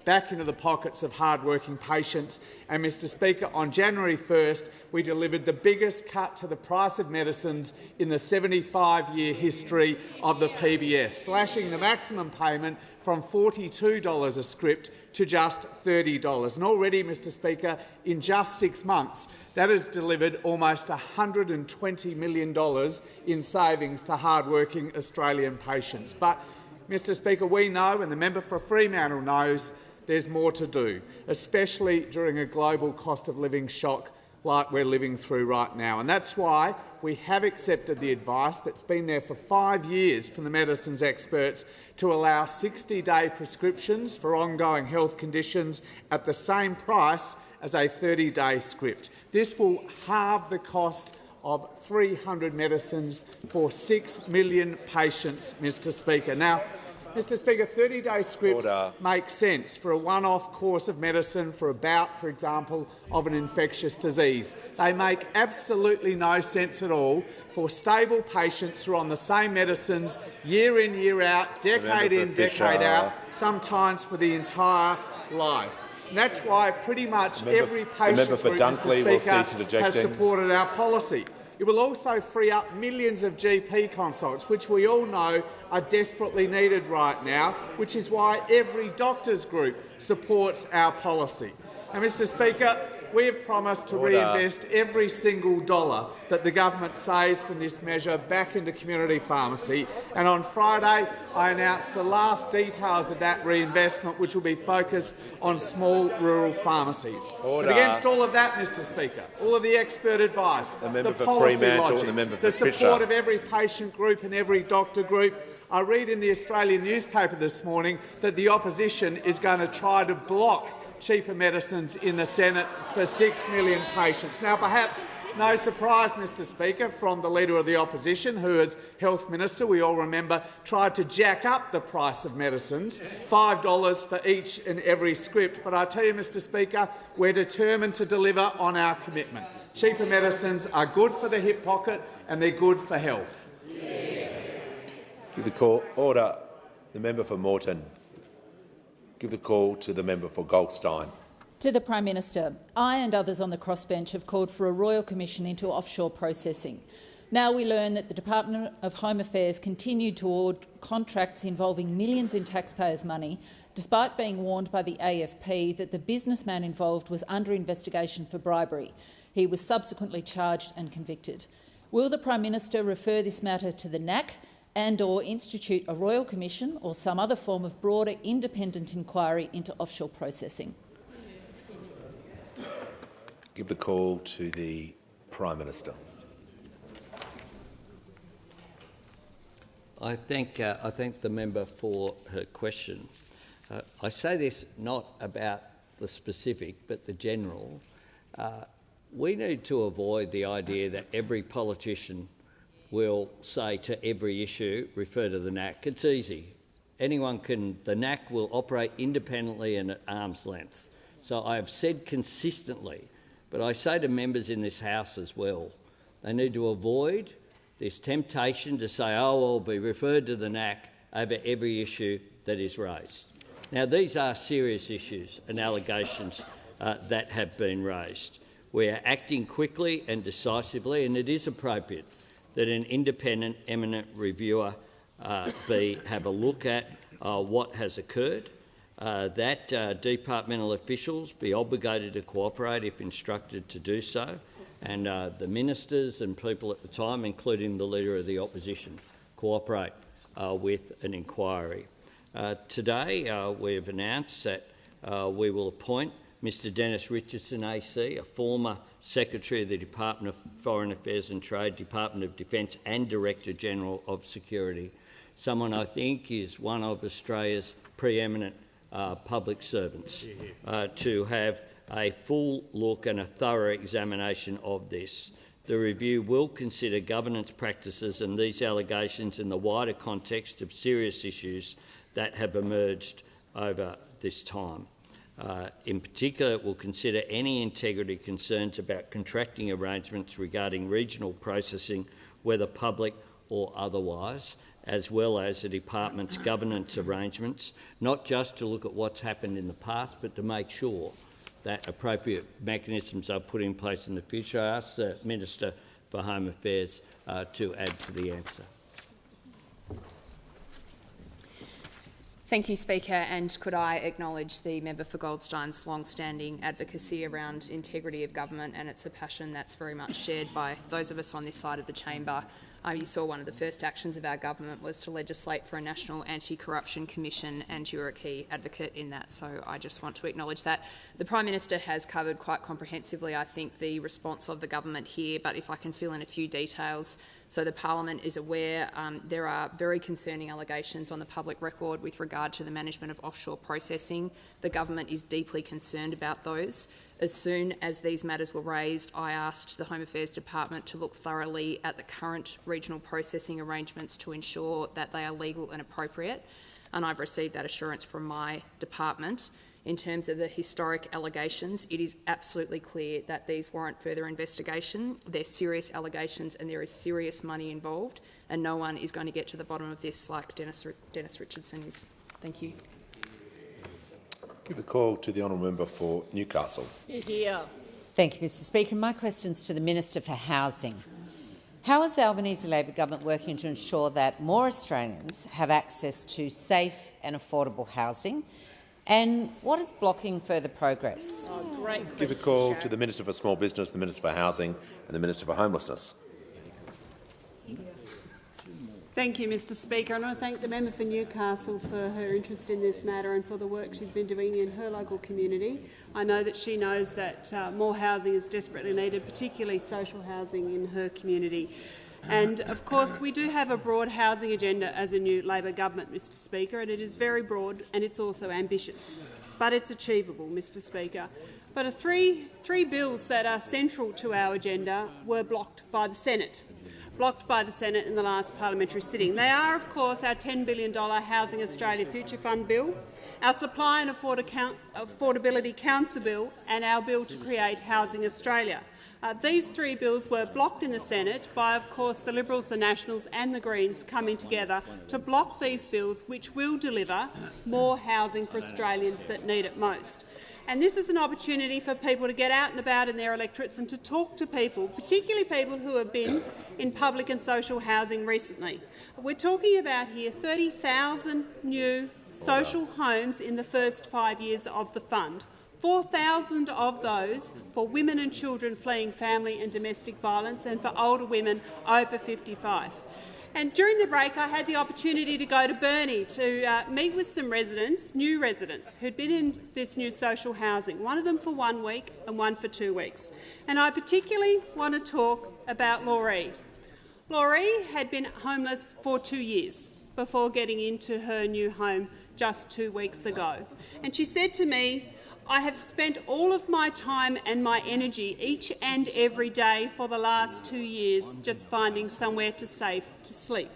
back into the pockets of hard-working patients. And, Mr Speaker, on January 1st, we delivered the biggest cut to the price of medicines in the 75-year history of the PBS, slashing the maximum payment from $42 a script to just $30. And already, Mr Speaker, in just 6 months, that has delivered almost $120 million in savings to hard-working Australian patients. But, Mr Speaker, we know, and the member for Fremantle knows, there's more to do, especially during a global cost of living shock like we're living through right now. And that's why we have accepted the advice that's been there for 5 years from the medicines experts to allow 60-day prescriptions for ongoing health conditions at the same price as a 30-day script. This will halve the cost of 300 medicines for 6 million patients, Mr Speaker. Now, Mr Speaker, 30-day scripts make sense for a one-off course of medicine for a bout, for example, of an infectious disease. They make absolutely no sense at all for stable patients who are on the same medicines year in, year out, decade in, decade out, sometimes for the entire life. And that's why pretty much every patient group, Mr Speaker, has supported our policy. It will also free up millions of GP consults, which we all know are desperately needed right now, which is why every doctors group supports our policy. And, Mr Speaker, we have promised to reinvest every single dollar that the government saves from this measure back into community pharmacy. And on Friday, I announced the last details of that reinvestment, which will be focused on small rural pharmacies. But against all of that, Mr Speaker, all of the expert advice, the policy logic, the support of every patient group and every doctor group, I read in the Australian newspaper this morning that the opposition is going to try to block cheaper medicines in the Senate for 6 million patients. Now, perhaps No surprise, Mr Speaker, from the Leader of the Opposition, who as Health Minister, we all remember, tried to jack up the price of medicines, $5 for each and every script. But I tell you, Mr Speaker, we're determined to deliver on our commitment. Cheaper medicines are good for the hip pocket and they're good for health. Give the call. Order. The member for Moreton. Give the call to the member for Goldstein. To the Prime Minister, I and others on the crossbench have called for a royal commission into offshore processing. Now we learn that the Department of Home Affairs continued to award contracts involving millions in taxpayers' money, despite being warned by the AFP that the businessman involved was under investigation for bribery. He was subsequently charged and convicted. Will the Prime Minister refer this matter to the NAC and/or institute a royal commission or some other form of broader independent inquiry into offshore processing? Give the call to the Prime Minister. I thank the member for her question. I say this not about the specific but the general. We need to avoid the idea that every politician will say to every issue, refer to the NAC. It's easy. The NAC will operate independently and at arm's length. So I have said consistently, but I say to members in this House as well, they need to avoid this temptation to say, oh, I'll be referred to the NAC over every issue that is raised. Now, these are serious issues and allegations that have been raised. We are acting quickly and decisively, and it is appropriate that an independent, eminent reviewer have a look at what has occurred, that departmental officials be obligated to cooperate if instructed to do so, and the ministers and people at the time, including the Leader of the Opposition, cooperate with an inquiry. Today we have announced that we will appoint Mr Dennis Richardson AC, a former Secretary of the Department of Foreign Affairs and Trade, Department of Defence and Director-General of Security, someone I think is one of Australia's preeminent public servants, to have a full look and a thorough examination of this. The review will consider governance practices and these allegations in the wider context of serious issues that have emerged over this time. In particular, it will consider any integrity concerns about contracting arrangements regarding regional processing, whether public or otherwise, as well as the department's governance arrangements, not just to look at what's happened in the past, but to make sure that appropriate mechanisms are put in place in the future. I ask the Minister for Home Affairs to add to the answer. Thank you, Speaker, and could I acknowledge the member for Goldstein's long-standing advocacy around integrity of government, and it's a passion that's very much shared by those of us on this side of the chamber. You saw one of the first actions of our government was to legislate for a National Anti-Corruption Commission, and you're a key advocate in that, so I just want to acknowledge that. The Prime Minister has covered quite comprehensively, I think, the response of the government here, but if I can fill in a few details. So the Parliament is aware there are very concerning allegations on the public record with regard to the management of offshore processing. The government is deeply concerned about those. As soon as these matters were raised, I asked the Home Affairs Department to look thoroughly at the current regional processing arrangements to ensure that they are legal and appropriate, and I've received that assurance from my department. In terms of the historic allegations, it is absolutely clear that these warrant further investigation. They're serious allegations and there is serious money involved, and no one is going to get to the bottom of this like Dennis Richardson is. Thank you. Give a call to the honourable member for Newcastle. Thank you, Mr Speaker. My question is to the Minister for Housing. How is the Albanese Labor government working to ensure that more Australians have access to safe and affordable housing? And what is blocking further progress? Give a call to the Minister for Small Business, the Minister for Housing and the Minister for Homelessness. Thank you, Mr Speaker. And I thank the member for Newcastle for her interest in this matter and for the work she's been doing in her local community. I know that she knows that more housing is desperately needed, particularly social housing in her community. And of course, we do have a broad housing agenda as a new Labor government, Mr Speaker, and it is very broad and it's also ambitious. But it's achievable, Mr Speaker. But three bills that are central to our agenda were blocked by the Senate in the last parliamentary sitting. They are, of course, our $10 billion Housing Australia Future Fund bill, our Supply and Affordability Council bill and our bill to create Housing Australia. These three bills were blocked in the Senate by, of course, the Liberals, the Nationals and the Greens coming together to block these bills, which will deliver more housing for Australians that need it most. And this is an opportunity for people to get out and about in their electorates and to talk to people, particularly people who have been in public and social housing recently. We're talking about here 30,000 new social homes in the first 5 years of the fund. 4,000 of those for women and children fleeing family and domestic violence and for older women over 55. And during the break, I had the opportunity to go to Burnie to meet with some residents, new residents, who'd been in this new social housing, one of them for 1 week and one for 2 weeks. And I particularly want to talk about Laurie. Laurie had been homeless for 2 years before getting into her new home just 2 weeks ago. And she said to me, "I have spent all of my time and my energy each and every day for the last 2 years just finding somewhere safe to sleep.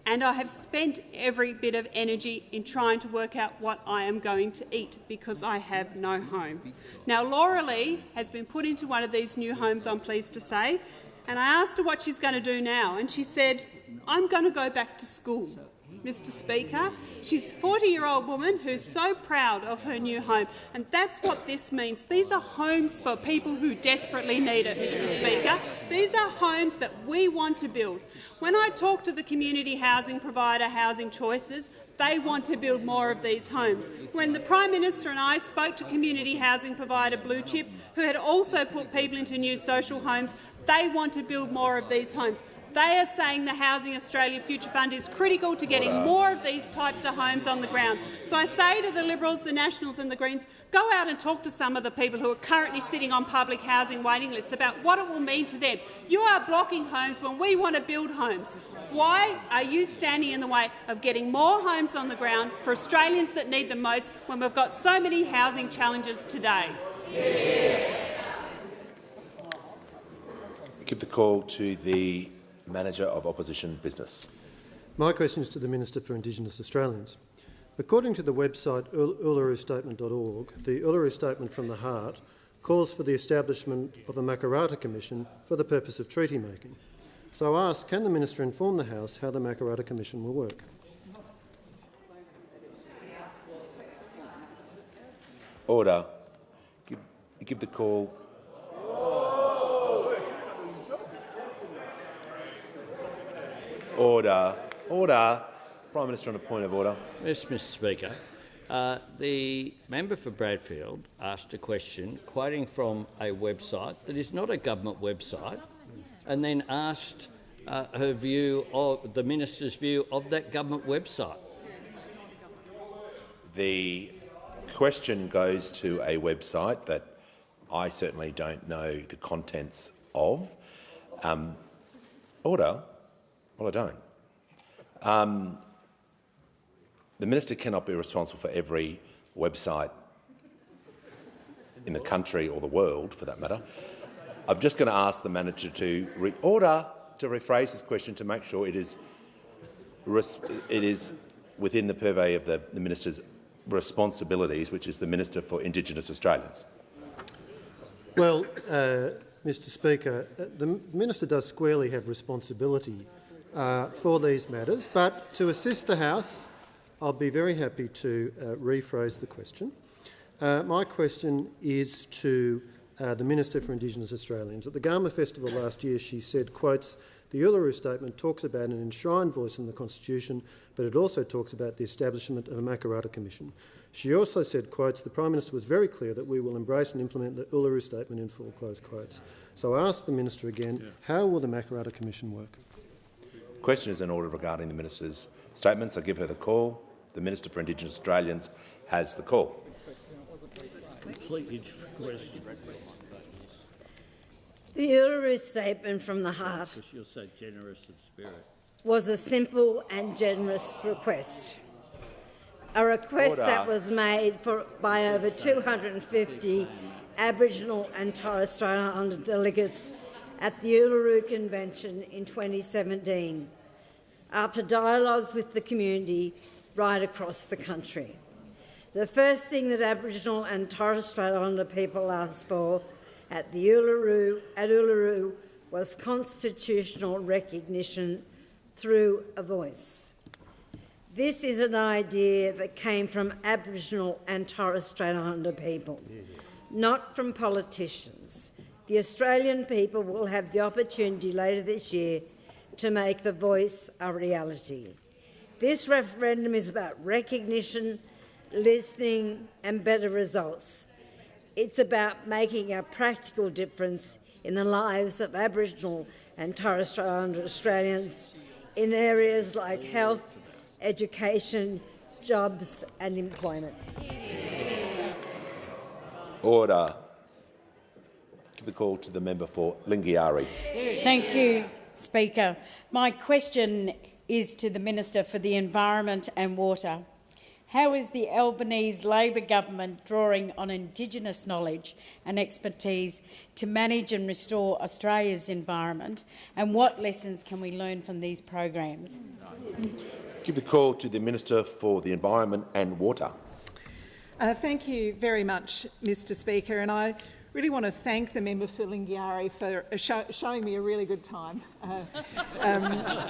And I have spent every bit of energy in trying to work out what I am going to eat because I have no home." Now, Laura Lee has been put into one of these new homes, I'm pleased to say, and I asked her what she's going to do now, and she said, "I'm going to go back to school." Mr Speaker, she's a 40-year-old woman who's so proud of her new home, and that's what this means. These are homes for people who desperately need it, Mr Speaker. These are homes that we want to build. When I talk to the community housing provider Housing Choices, they want to build more of these homes. When the Prime Minister and I spoke to community housing provider Blue Chip, who had also put people into new social homes, they want to build more of these homes. They are saying the Housing Australia Future Fund is critical to getting more of these types of homes on the ground. So I say to the Liberals, the Nationals and the Greens, go out and talk to some of the people who are currently sitting on public housing waiting lists about what it will mean to them. You are blocking homes when we want to build homes. Why are you standing in the way of getting more homes on the ground for Australians that need them most when we've got so many housing challenges today? Give the call to the Manager of Opposition Business. My question is to the Minister for Indigenous Australians. According to the website ulurustatement.org, the Uluru Statement from the Heart calls for the establishment of a Makarata Commission for the purpose of treaty making. So I ask, can the Minister inform the House how the Makarata Commission will work? Order. Give the call. Order. Order. Prime Minister on a point of order. Yes, Mr Speaker. The member for Bradfield asked a question quoting from a website that is not a government website and then asked her view of the minister's view of that government website. The question goes to a website that I certainly don't know the contents of. Order. Well, I don't. The minister cannot be responsible for every website in the country or the world, for that matter. I'm just going to ask the manager to rephrase his question to make sure it is within the purvey of the minister's responsibilities, which is the Minister for Indigenous Australians. Well, Mr Speaker, the minister does squarely have responsibility for these matters, but to assist the House, I'll be very happy to rephrase the question. My question is to the Minister for Indigenous Australians. At the Garma Festival last year, she said, quotes, "The Uluru Statement talks about an enshrined voice in the Constitution, but it also talks about the establishment of a Makarata Commission." She also said, quotes, "The Prime Minister was very clear that we will embrace and implement the Uluru Statement in full," close quotes. So I ask the Minister again, how will the Makarata Commission work? The question is in order regarding the minister's statements. I give her the call. The Minister for Indigenous Australians has the call. Completely different question. The Uluru Statement from the Heart Because you're so generous of spirit. was a simple and generous request. A request that was made by over 250 Aboriginal and Torres Strait Islander delegates at the Uluru Convention in 2017, after dialogues with the community right across the country. The first thing that Aboriginal and Torres Strait Islander people asked for at Uluru was constitutional recognition through a voice. This is an idea that came from Aboriginal and Torres Strait Islander people, not from politicians. The Australian people will have the opportunity later this year to make the voice a reality. This referendum is about recognition, listening and better results. It's about making a practical difference in the lives of Aboriginal and Torres Strait Islander Australians in areas like health, education, jobs and employment. Order. Give the call to the member for Lingiari. Thank you, Speaker. My question is to the Minister for the Environment and Water. How is the Albanese Labor government drawing on Indigenous knowledge and expertise to manage and restore Australia's environment, and what lessons can we learn from these programs? Give the call to the Minister for the Environment and Water. Thank you very much, Mr Speaker, and I really want to thank the member for Lingiari for showing me a really good time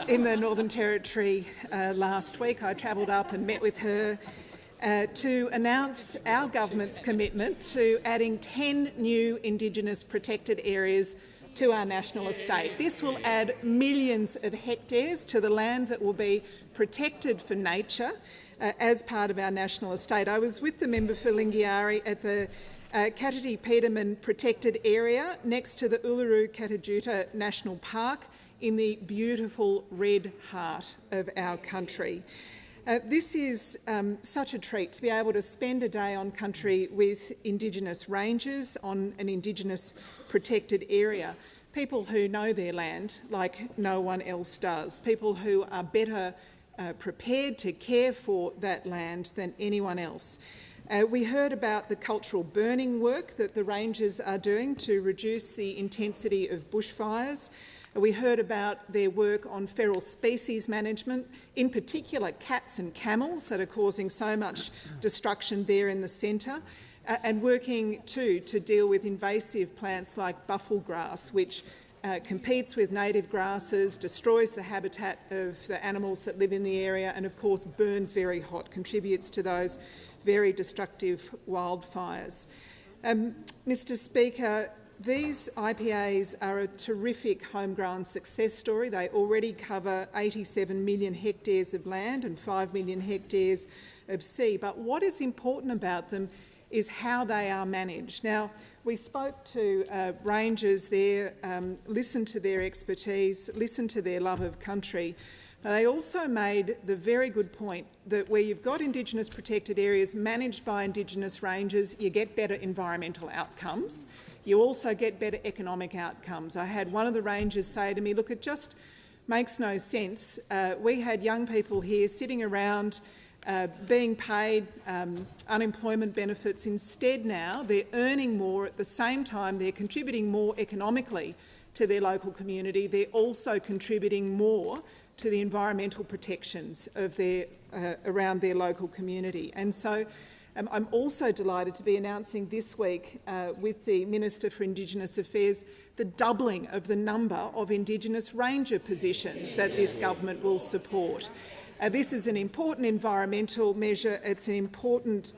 in the Northern Territory last week. I travelled up and met with her to announce our government's commitment to adding 10 new Indigenous protected areas to our national estate. This will add millions of hectares to the land that will be protected for nature as part of our national estate. I was with the member for Lingiari at the Katiti Peterman protected area next to the Uluru Katajuta National Park in the beautiful red heart of our country. This is such a treat to be able to spend a day on country with Indigenous rangers on an Indigenous protected area. People who know their land like no one else does. People who are better prepared to care for that land than anyone else. We heard about the cultural burning work that the rangers are doing to reduce the intensity of bushfires. We heard about their work on feral species management, in particular cats and camels that are causing so much destruction there in the centre, and working too to deal with invasive plants like bufflegrass, which competes with native grasses, destroys the habitat of the animals that live in the area, and of course burns very hot, contributes to those very destructive wildfires. Mr Speaker, these IPAs are a terrific homegrown success story. They already cover 87 million hectares of land and 5 million hectares of sea. But what is important about them is how they are managed. Now, we spoke to rangers there, listened to their expertise, listened to their love of country. They also made the very good point that where you've got Indigenous protected areas managed by Indigenous rangers, you get better environmental outcomes. You also get better economic outcomes. I had one of the rangers say to me, look, it just makes no sense. We had young people here sitting around being paid unemployment benefits. Instead now they're earning more at the same time they're contributing more economically to their local community. They're also contributing more to the environmental protections of their, around their local community. And so I'm also delighted to be announcing this week with the Minister for Indigenous Affairs the doubling of the number of Indigenous ranger positions that this government will support. This is an important environmental measure. It's an important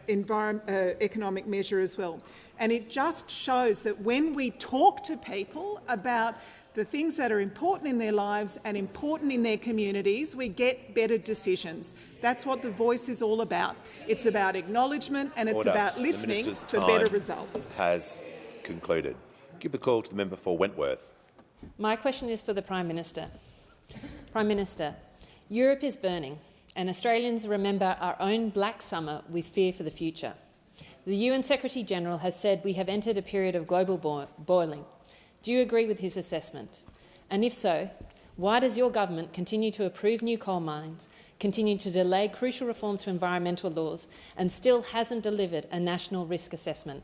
economic measure as well. And it just shows that when we talk to people about the things that are important in their lives and important in their communities, we get better decisions. That's what the voice is all about. It's about acknowledgement and it's about listening for better results. Has concluded. Give the call to the member for Wentworth. My question is for the Prime Minister. Prime Minister, Europe is burning and Australians remember our own black summer with fear for the future. The UN Secretary-General has said we have entered a period of global boiling. Do you agree with his assessment? And if so, why does your government continue to approve new coal mines, continue to delay crucial reform to environmental laws and still hasn't delivered a national risk assessment?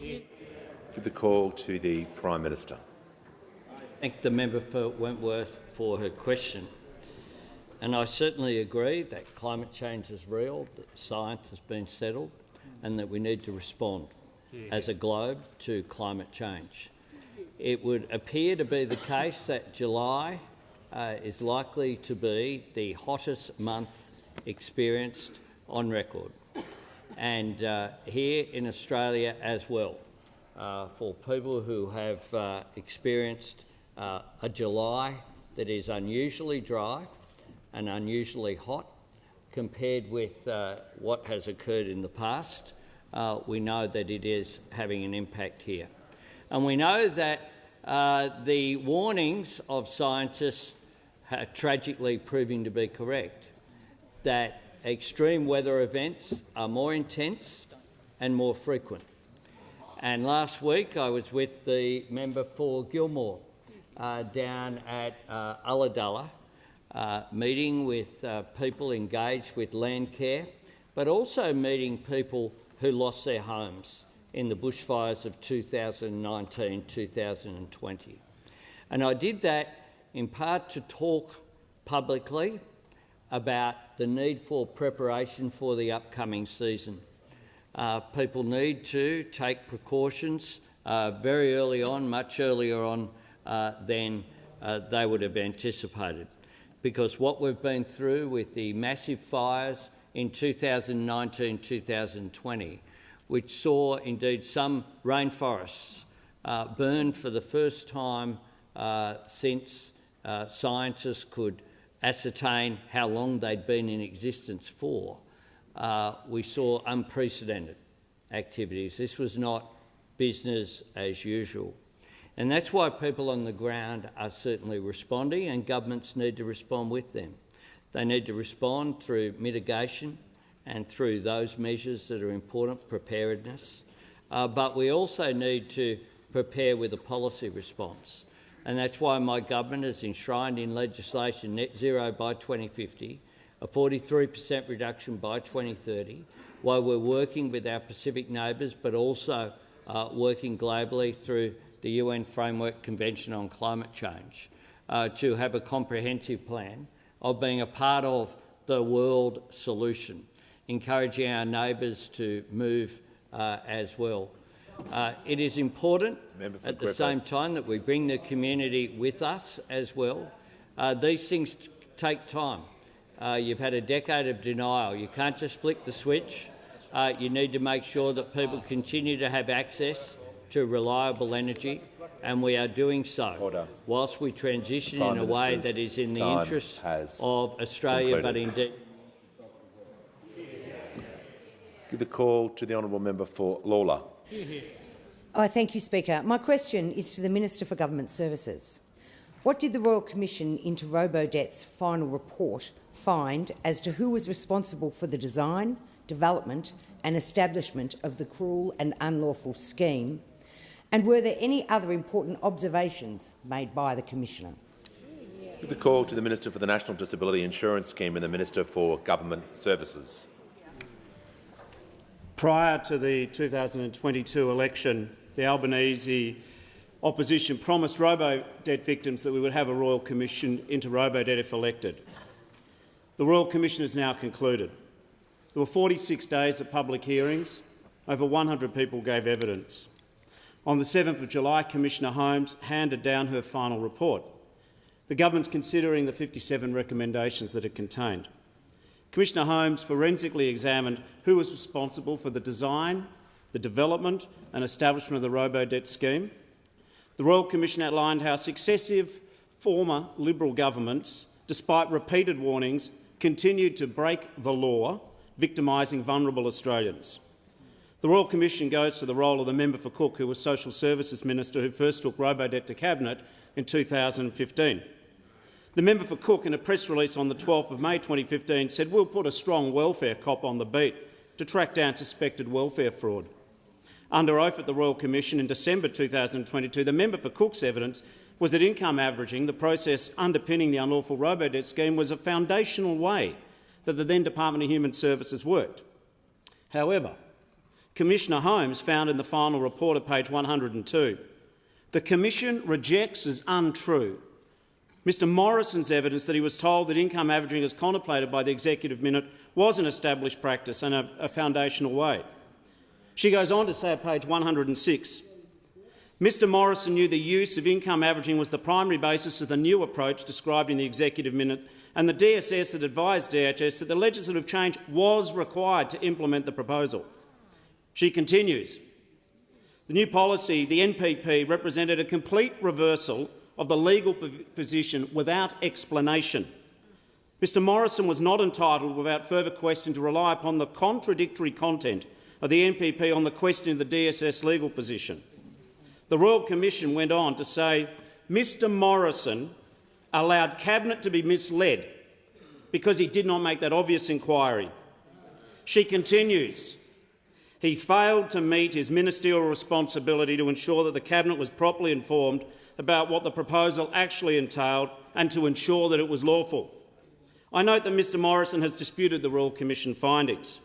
Give the call to the Prime Minister. Thank the member for Wentworth for her question. And I certainly agree that climate change is real, that science has been settled, and that we need to respond as a globe to climate change. It would appear to be the case that July is likely to be the hottest month experienced on record, and here in Australia as well. For people who have experienced a July that is unusually dry and unusually hot compared with what has occurred in the past, we know that it is having an impact here. And we know that the warnings of scientists are tragically proving to be correct, that extreme weather events are more intense and more frequent. And last week I was with the member for Gilmore down at Ulladulla, meeting with people engaged with land care, but also meeting people who lost their homes in the bushfires of 2019-2020. And I did that in part to talk publicly about the need for preparation for the upcoming season. People need to take precautions very early on, much earlier on than they would have anticipated, because what we've been through with the massive fires in 2019-2020, which saw indeed some rainforests burn for the first time since scientists could ascertain how long they'd been in existence for, we saw unprecedented activities. This was not business as usual. And that's why people on the ground are certainly responding, and governments need to respond with them. They need to respond through mitigation and through those measures that are important, preparedness. But we also need to prepare with a policy response. And that's why my government has enshrined in legislation net zero by 2050, a 43% reduction by 2030, while we're working with our Pacific neighbours, but also working globally through the UN Framework Convention on Climate Change, to have a comprehensive plan of being a part of the world solution, encouraging our neighbours to move as well. It is important at the same time that we bring the community with us as well. These things take time. You've had a decade of denial. You can't just flick the switch. You need to make sure that people continue to have access to reliable energy, and we are doing so whilst we transition in a way that is in the interests of Australia, but indeed. Give the call to the honourable member for Lawler. Thank you, Speaker. My question is to the Minister for Government Services. What did the Royal Commission into Robodebt's final report find as to who was responsible for the design, development and establishment of the cruel and unlawful scheme? And were there any other important observations made by the Commissioner? Give the call to the Minister for the National Disability Insurance Scheme and the Minister for Government Services. Prior to the 2022 election, the Albanese opposition promised Robodebt victims that we would have a Royal Commission into Robodebt if elected. The Royal Commission has now concluded. There were 46 days of public hearings. Over 100 people gave evidence. On the 7th of July, Commissioner Holmes handed down her final report. The government's considering the 57 recommendations that it contained. Commissioner Holmes forensically examined who was responsible for the design, the development and establishment of the Robodebt scheme. The Royal Commission outlined how successive former Liberal governments, despite repeated warnings, continued to break the law, victimising vulnerable Australians. The Royal Commission goes to the role of the member for Cook, who was Social Services Minister, who first took Robodebt to Cabinet in 2015. The member for Cook, in a press release on the 12th of May 2015, said, "We'll put a strong welfare cop on the beat to track down suspected welfare fraud." Under oath at the Royal Commission in December 2022, the member for Cook's evidence was that income averaging, the process underpinning the unlawful Robodebt scheme, was a foundational way that the then Department of Human Services worked. However, Commissioner Holmes found in the final report at page 102. The Commission rejects as untrue Mr Morrison's evidence that he was told that income averaging as contemplated by the executive minute was an established practice and a foundational way. She goes on to say at page 106, Mr Morrison knew the use of income averaging was the primary basis of the new approach described in the executive minute, and the DSS had advised DHS that the legislative change was required to implement the proposal. She continues, the new policy, the NPP, represented a complete reversal of the legal position without explanation. Mr Morrison was not entitled, without further question, to rely upon the contradictory content of the NPP on the question of the DSS legal position. The Royal Commission went on to say Mr Morrison allowed Cabinet to be misled because he did not make that obvious inquiry. She continues, he failed to meet his ministerial responsibility to ensure that the Cabinet was properly informed about what the proposal actually entailed and to ensure that it was lawful. I note that Mr Morrison has disputed the Royal Commission findings.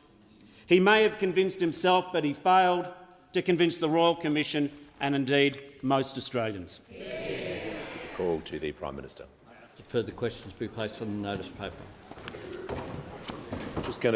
He may have convinced himself, but he failed to convince the Royal Commission and indeed most Australians. Call to the Prime Minister. Further questions be placed on the notice paper. Just going to